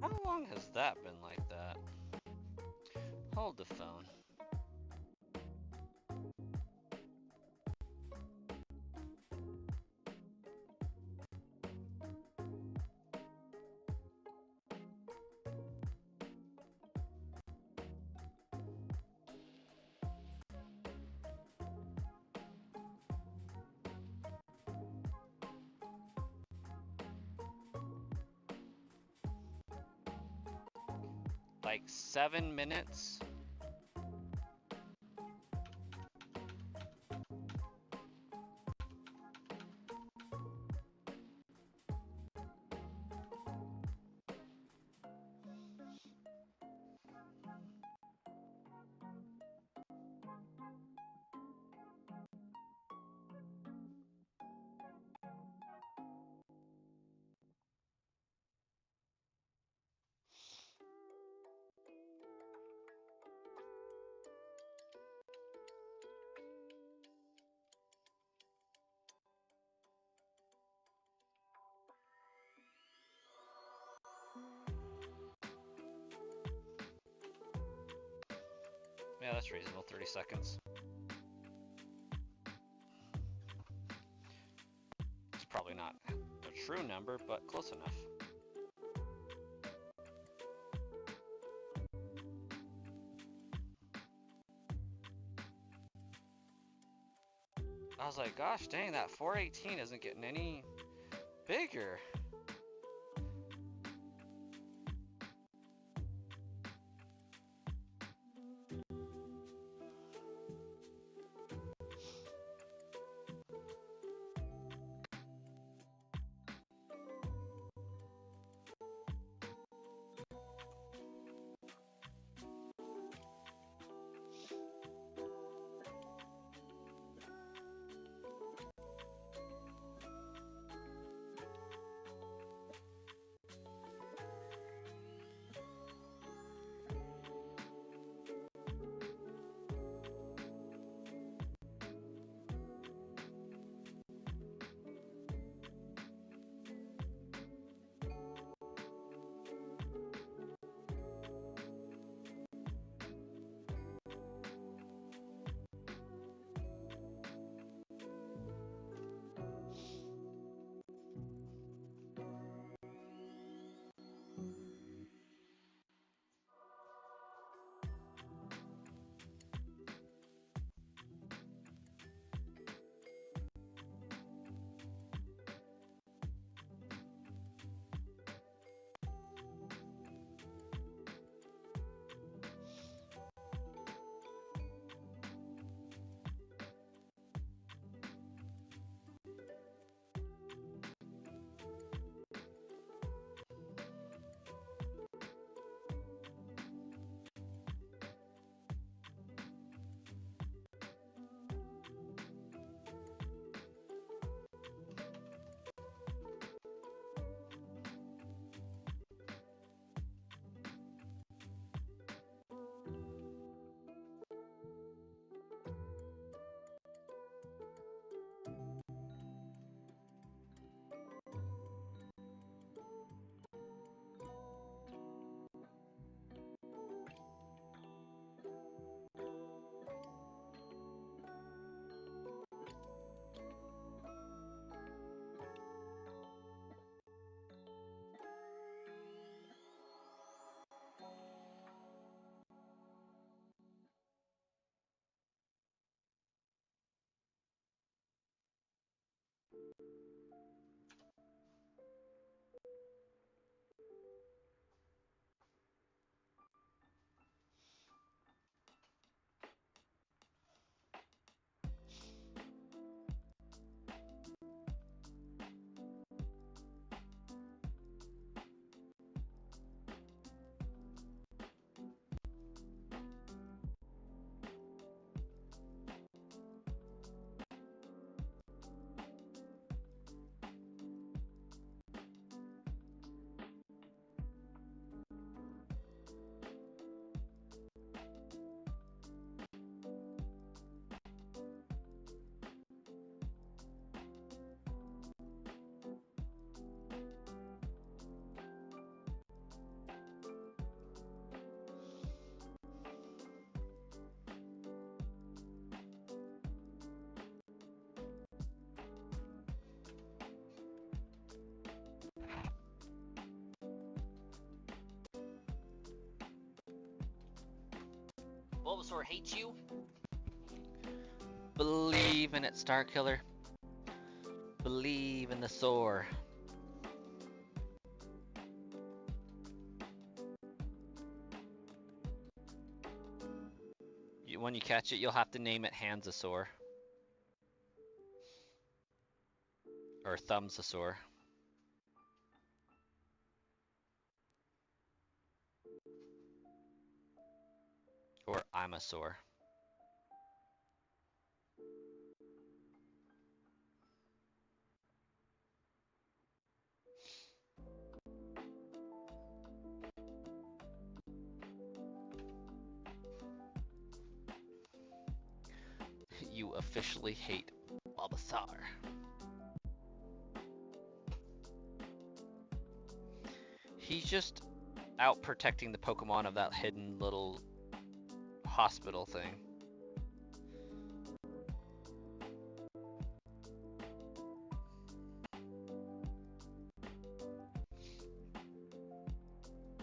How long has that been like that? Hold the phone. Like 7 minutes. Yeah, that's reasonable, 30 seconds. It's probably not a true number, but close enough. I was like, gosh dang, that 418 isn't getting any bigger. Bulbasaur hates you? Believe in it, Starkiller. Believe in the Soar. When you catch it, you'll have to name it Hansasaur. Or Thumbsasaur. Or Imasaur. You officially hate Bulbasaur. He's just out protecting the Pokemon of that hidden little hospital thing.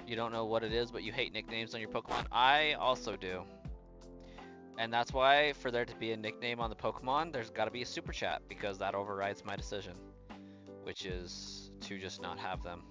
You don't know what it is, but you hate nicknames on your Pokemon. I also do. And that's why, for there to be a nickname on the Pokemon, there's got to be a Super Chat, because that overrides my decision, which is to just not have them.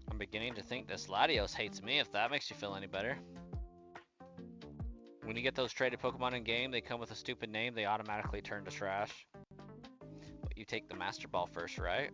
I'm beginning to think this Latios hates me, if that makes you feel any better. When you get those traded Pokemon in game, they come with a stupid name, they automatically turn to trash. But you take the Master Ball first, right?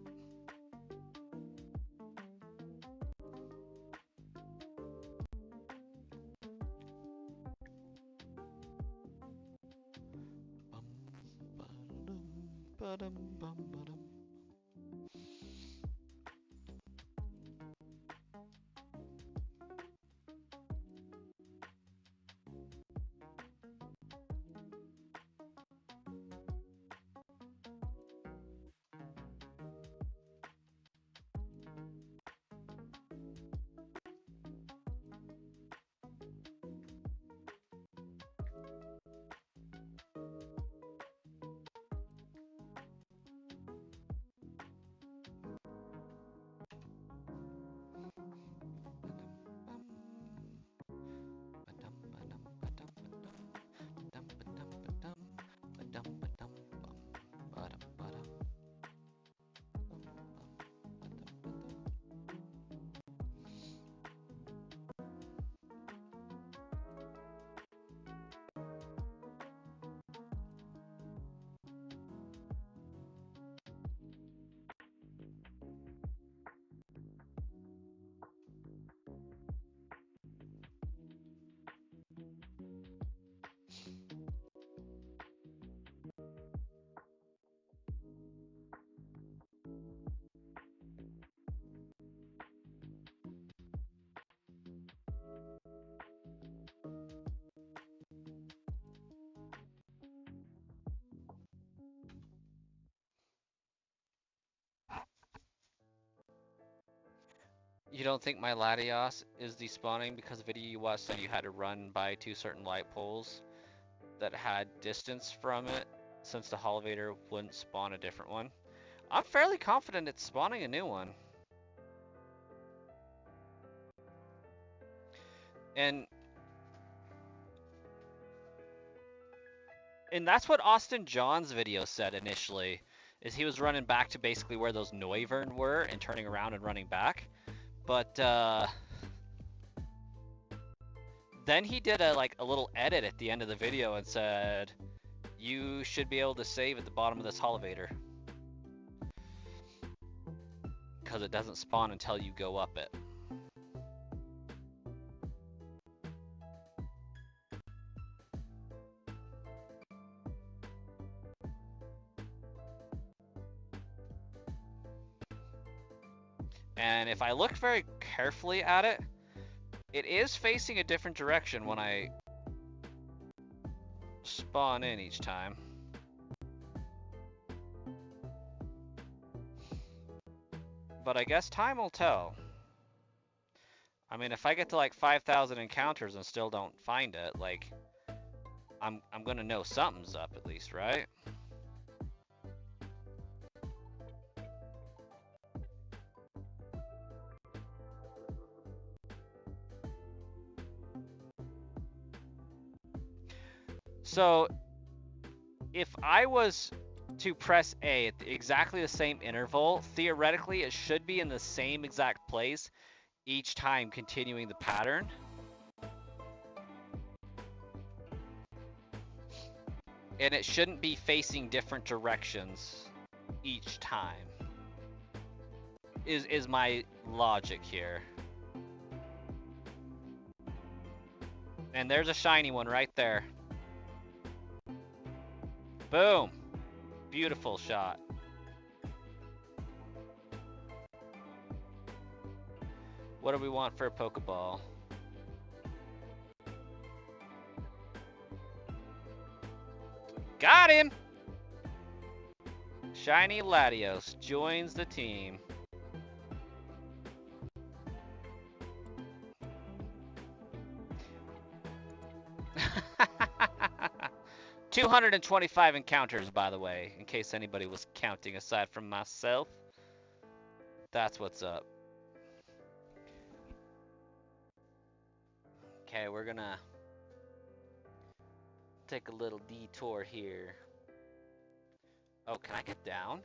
You don't think my Latios is despawning because the video you watched said you had to run by 2 certain light poles that had distance from it, since the elevator wouldn't spawn a different one? I'm fairly confident it's spawning a new one. And that's what Austin John's video said initially, is he was running back to basically where those Noivern were and turning around and running back. But then he did a little edit at the end of the video and said, you should be able to save at the bottom of this elevator, because it doesn't spawn until you go up it. And if I look very carefully at it, it is facing a different direction when I spawn in each time. But I guess time will tell. I mean, if I get to like 5,000 encounters and still don't find it, like, I'm gonna know something's up at least, right? So, if I was to press A at exactly the same interval, theoretically it should be in the same exact place each time, continuing the pattern. And it shouldn't be facing different directions each time, is my logic here. And there's a shiny one right there. Boom. Beautiful shot. What do we want for a Pokeball? Got him! Shiny Latios joins the team. $225 encounters, by the way, in case anybody was counting aside from myself. That's what's up. Okay, we're gonna take a little detour here. Oh, can I get down?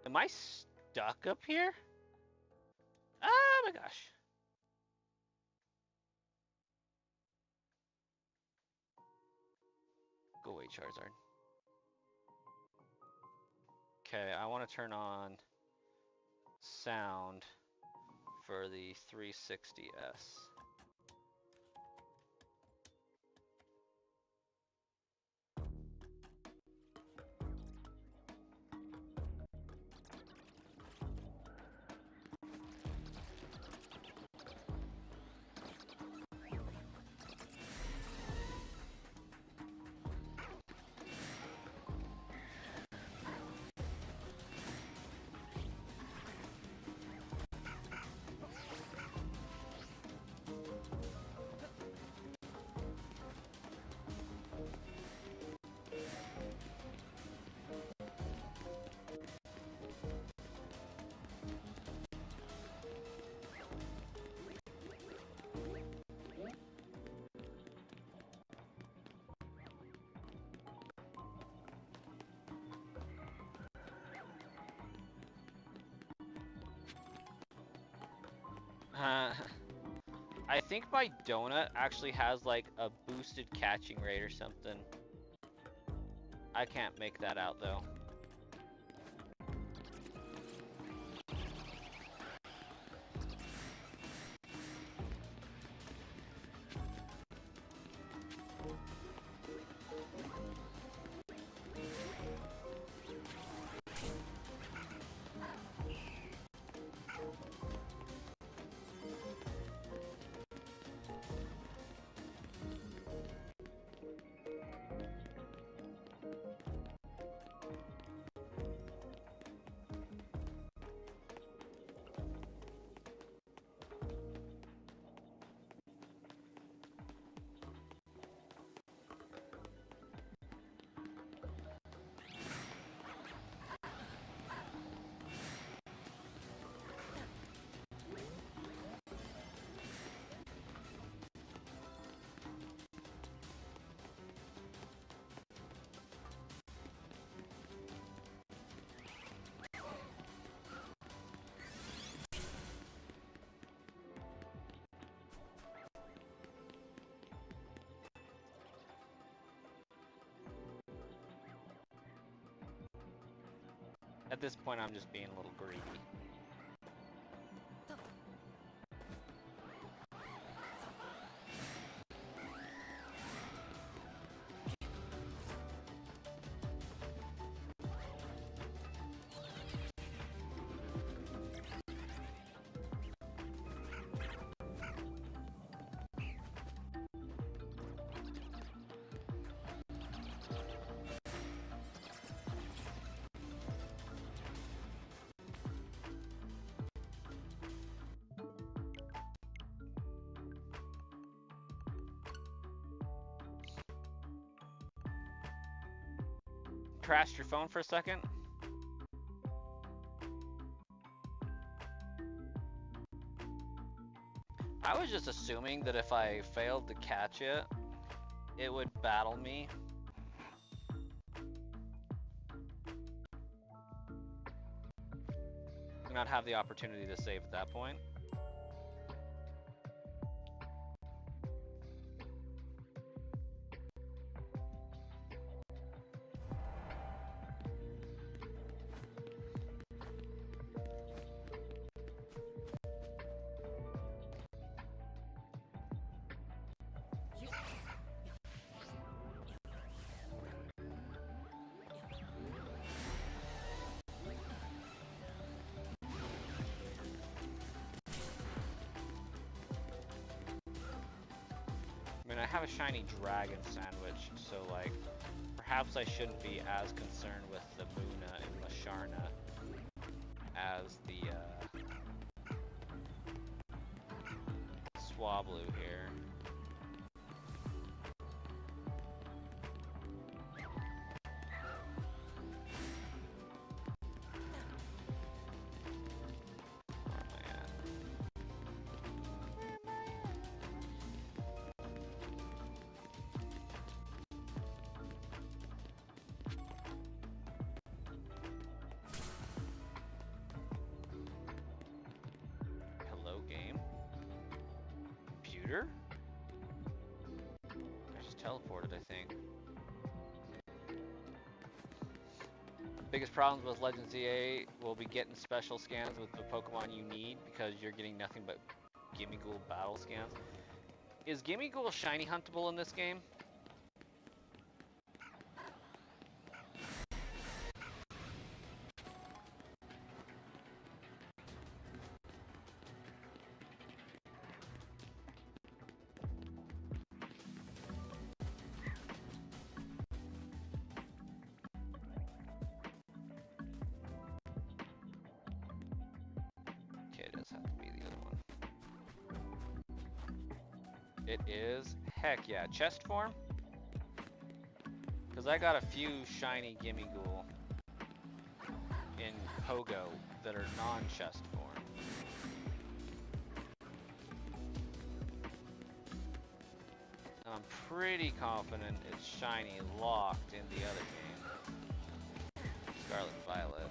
Am I stuck up here? Oh my gosh. Go away, Charizard. Okay, I want to turn on sound for the 360S. I think my donut actually has like a boosted catching rate or something. I can't make that out though. At this point, I'm just being a little greedy. Crashed your phone for a second? I was just assuming that if I failed to catch it, it would battle me. And I'd have the opportunity to save at that point. I mean, I have a shiny dragon sandwich, so like, perhaps I shouldn't be as concerned with the Muna and Masharna as the Swablu here. I just teleported, I think. Biggest problems with Legends EA will be getting special scans with the Pokemon you need because you're getting nothing but Gimmighoul battle scans. Is Gimmighoul shiny huntable in this game? It is, heck yeah, chest form? Because I got a few shiny Gimmighoul in Pogo that are non-chest form. And I'm pretty confident it's shiny locked in the other game. Scarlet Violet.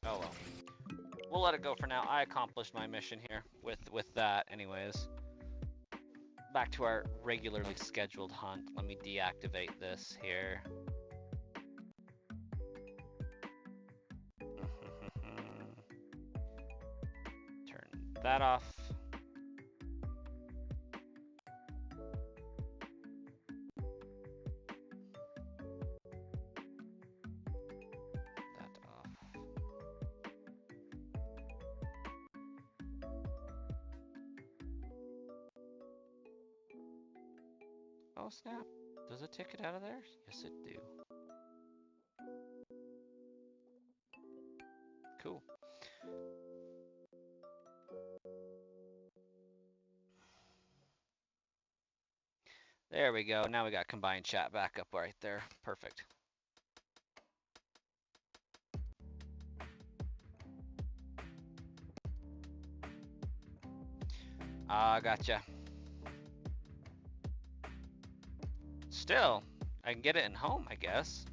Oh well. We'll let it go for now. I accomplished my mission here with that anyways. Back to our regularly scheduled hunt. Let me deactivate this here. Turn that off. Oh snap. Does it take it out of there? Yes, it do. Cool. There we go. Now we got combined chat back up right there. Perfect. Gotcha. Still, I can get it in home, I guess.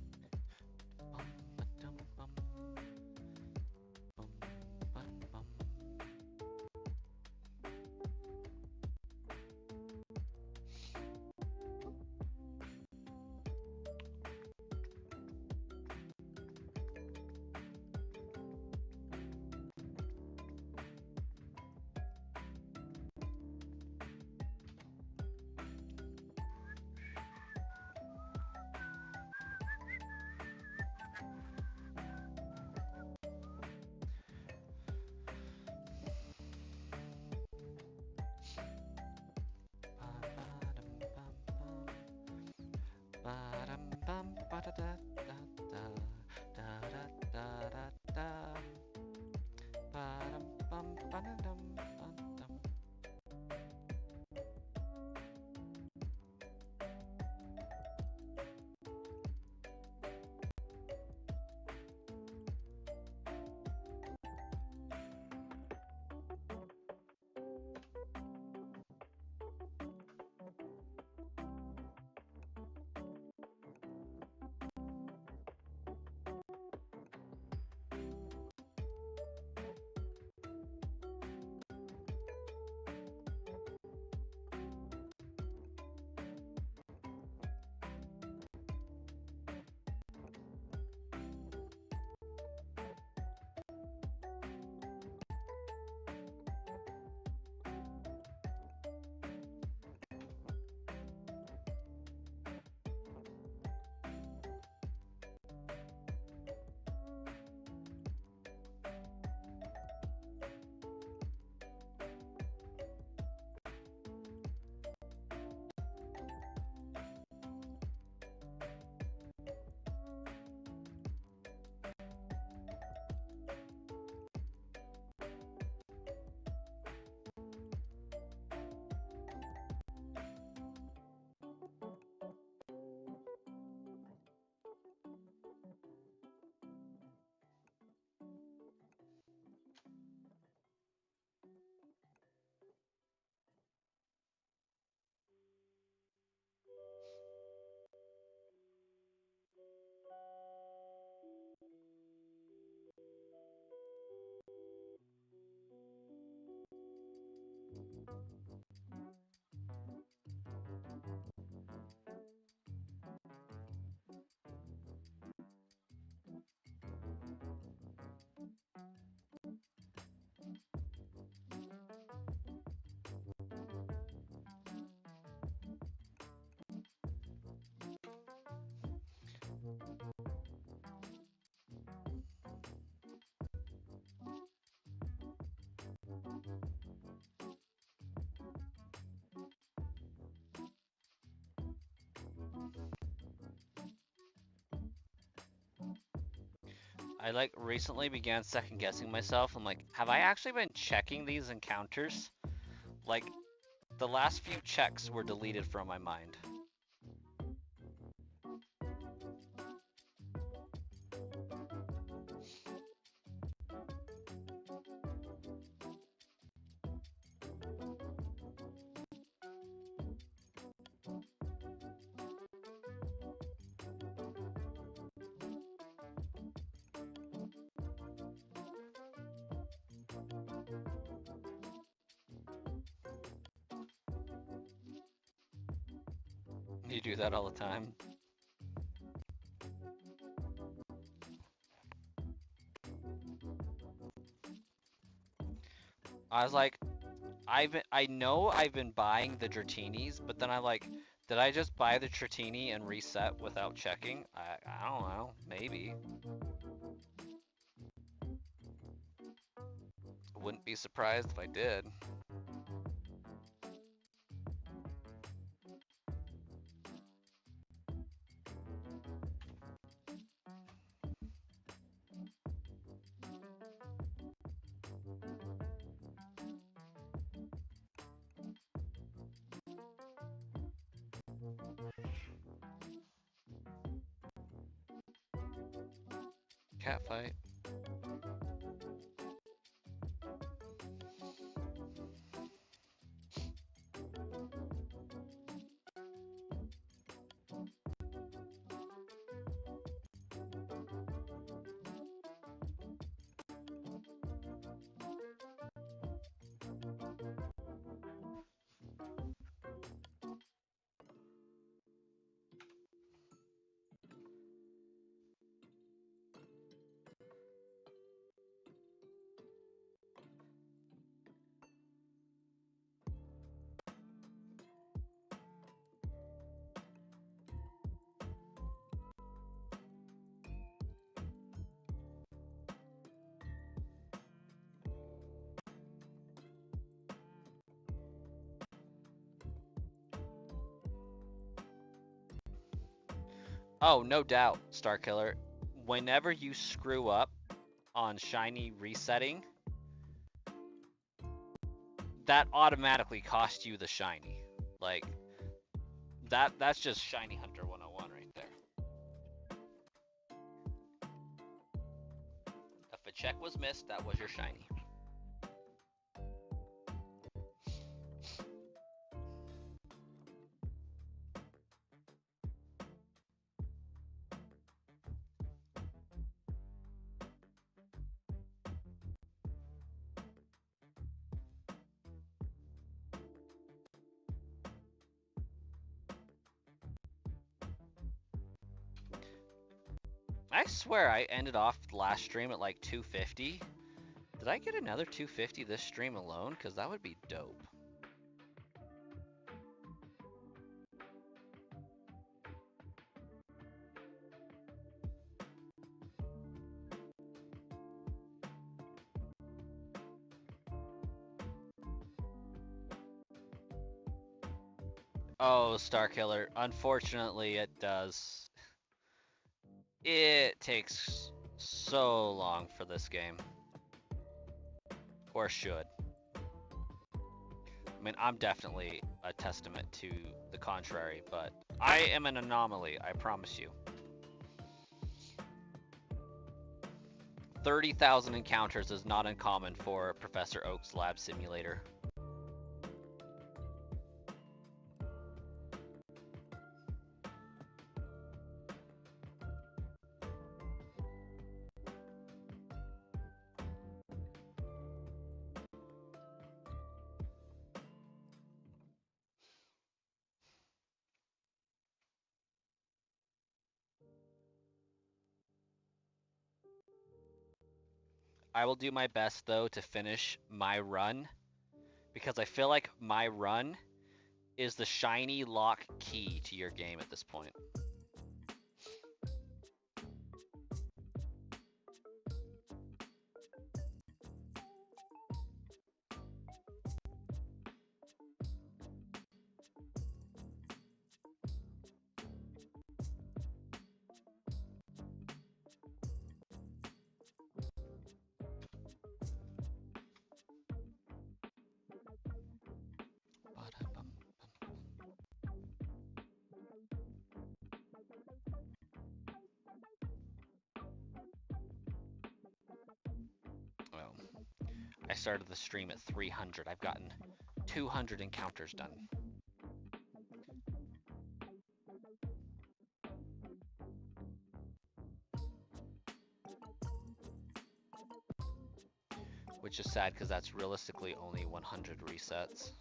I like recently began second guessing myself. I'm like, have I actually been checking these encounters? Like, the last few checks were deleted from my mind. You do that all the time. I was like, I know I've been buying the Dratini's, but then I like, did I just buy the Dratini and reset without checking? I don't know, maybe. Wouldn't be surprised if I did. Cat fight. Oh, no doubt, Starkiller. Whenever you screw up on shiny resetting, that automatically costs you the shiny. Like that's just Shiny Hunter 101 right there. If a check was missed, that was your shiny. I swear I ended off the last stream at like 250. Did I get another 250 this stream alone? Because that would be dope. Oh, Starkiller. Unfortunately, it does. It takes so long for this game. Or should. I mean, I'm definitely a testament to the contrary, but I am an anomaly, I promise you. 30,000 encounters is not uncommon for Professor Oak's lab simulator. I will do my best, though, to finish my run, because I feel like my run is the shiny lock key to your game at this point. Well, I started the stream at 300. I've gotten 200 encounters done. Which is sad, because that's realistically only 100 resets.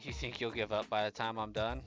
You think you'll give up by the time I'm done?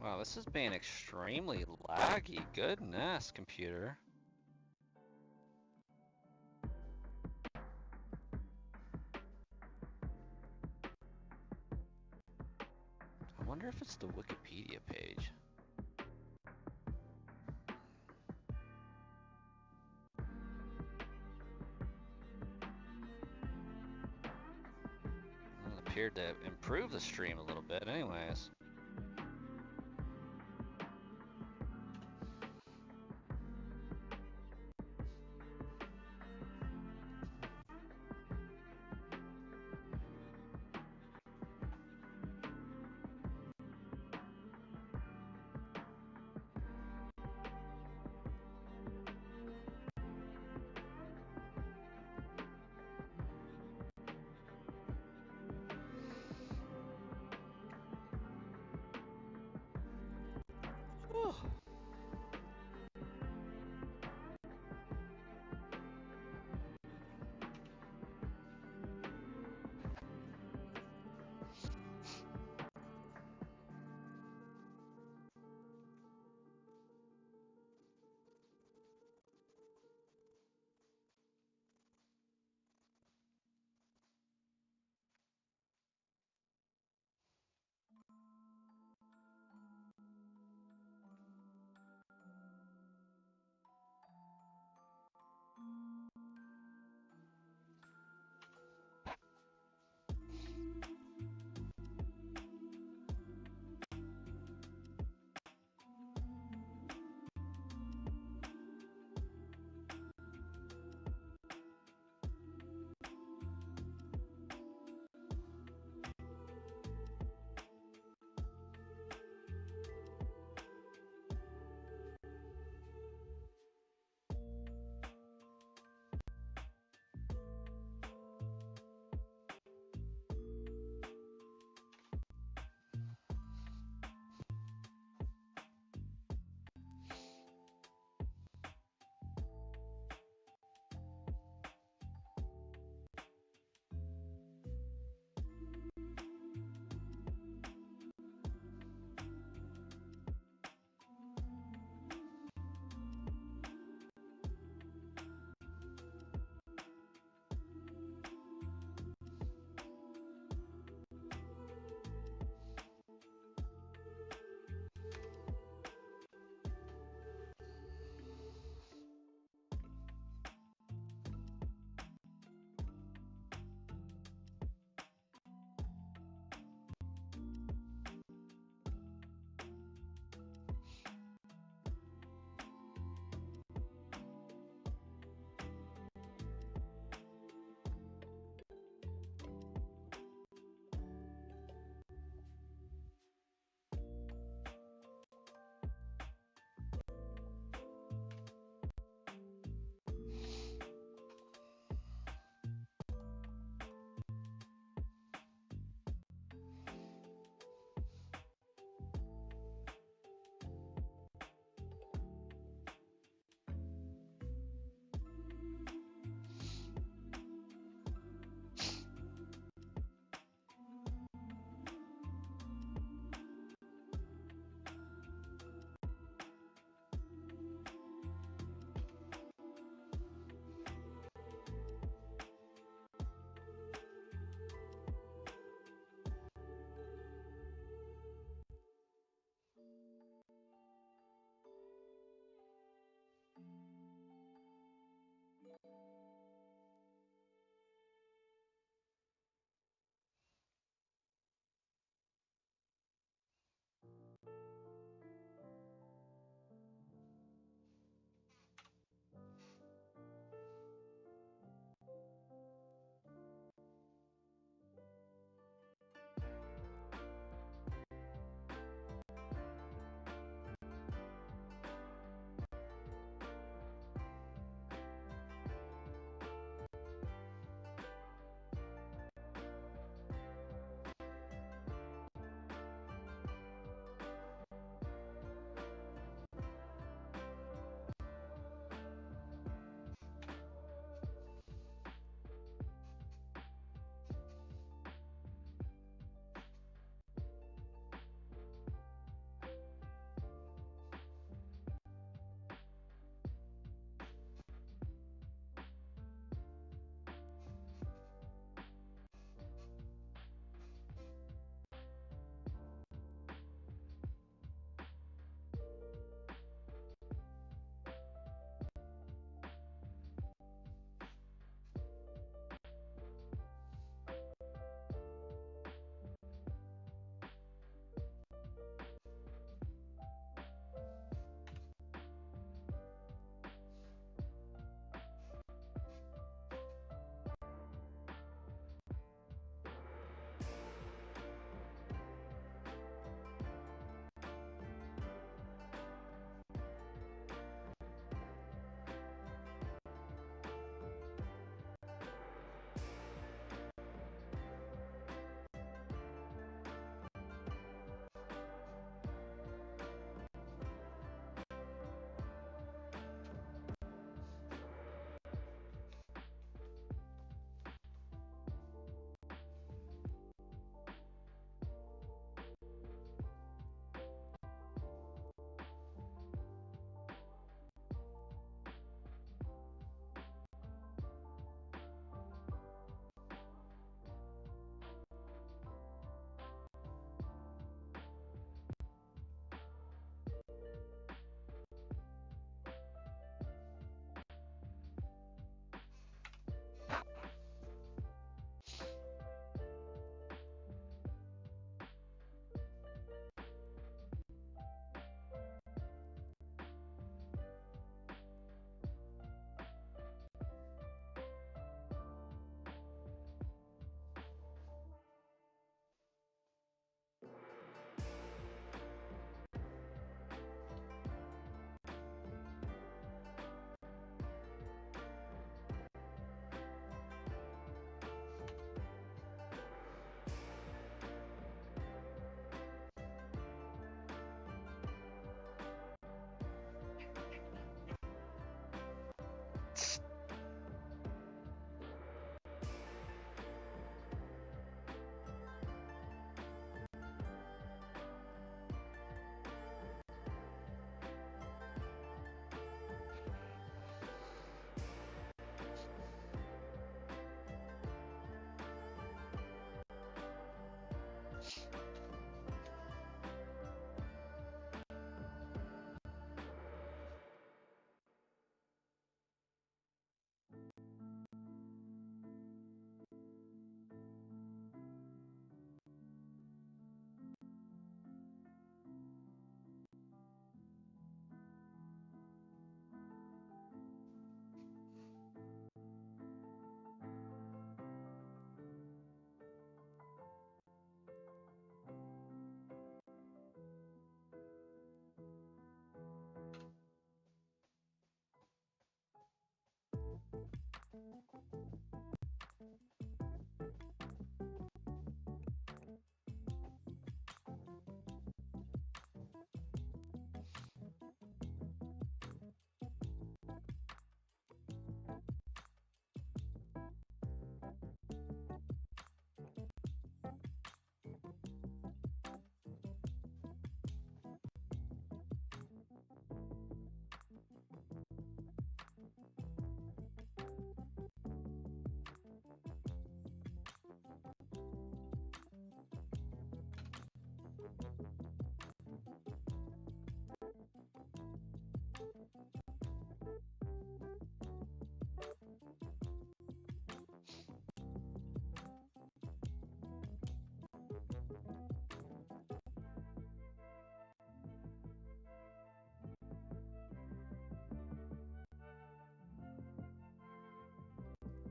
Wow, this is being extremely laggy. Goodness, computer. I wonder if it's the Wikipedia page. Well, it appeared to improve the stream a little bit anyways.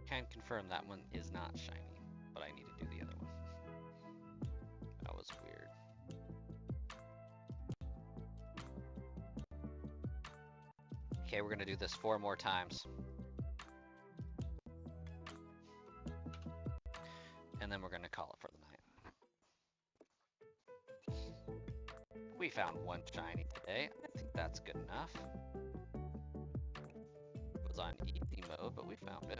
Can confirm that one is not shiny, but I need to do the other one. That was weird. Okay, we're gonna do this 4 more times. And then we're gonna call it for the night. We found 1 shiny today. I think that's good enough. It was on easy mode, but we found it.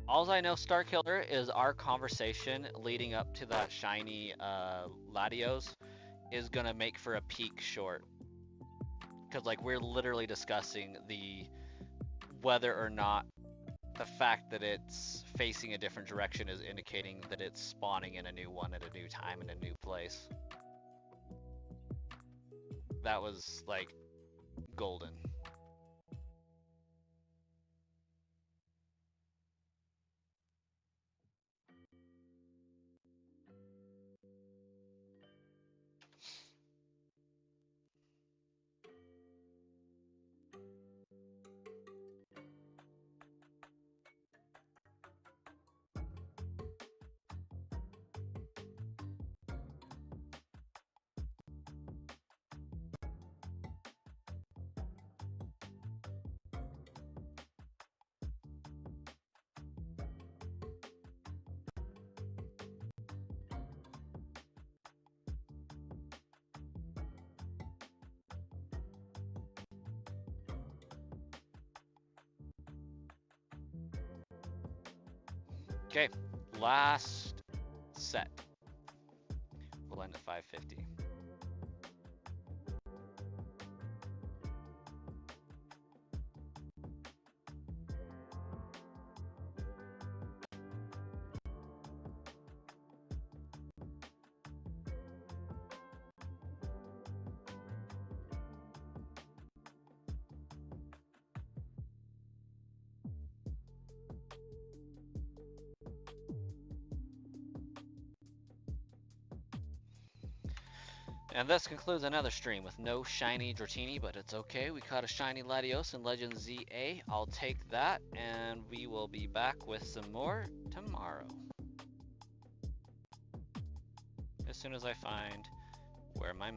All I know, Starkiller, is our conversation leading up to that shiny Latios is gonna make for a peak short. Because like we're literally discussing the whether or not the fact that it's facing a different direction is indicating that it's spawning in a new one at a new time in a new place. That was like golden. Okay, last set. We'll end at 550. And this concludes another stream with no shiny Dratini, but it's okay. We caught a shiny Latios in Legend ZA. I'll take that, and we will be back with some more tomorrow. As soon as I find where my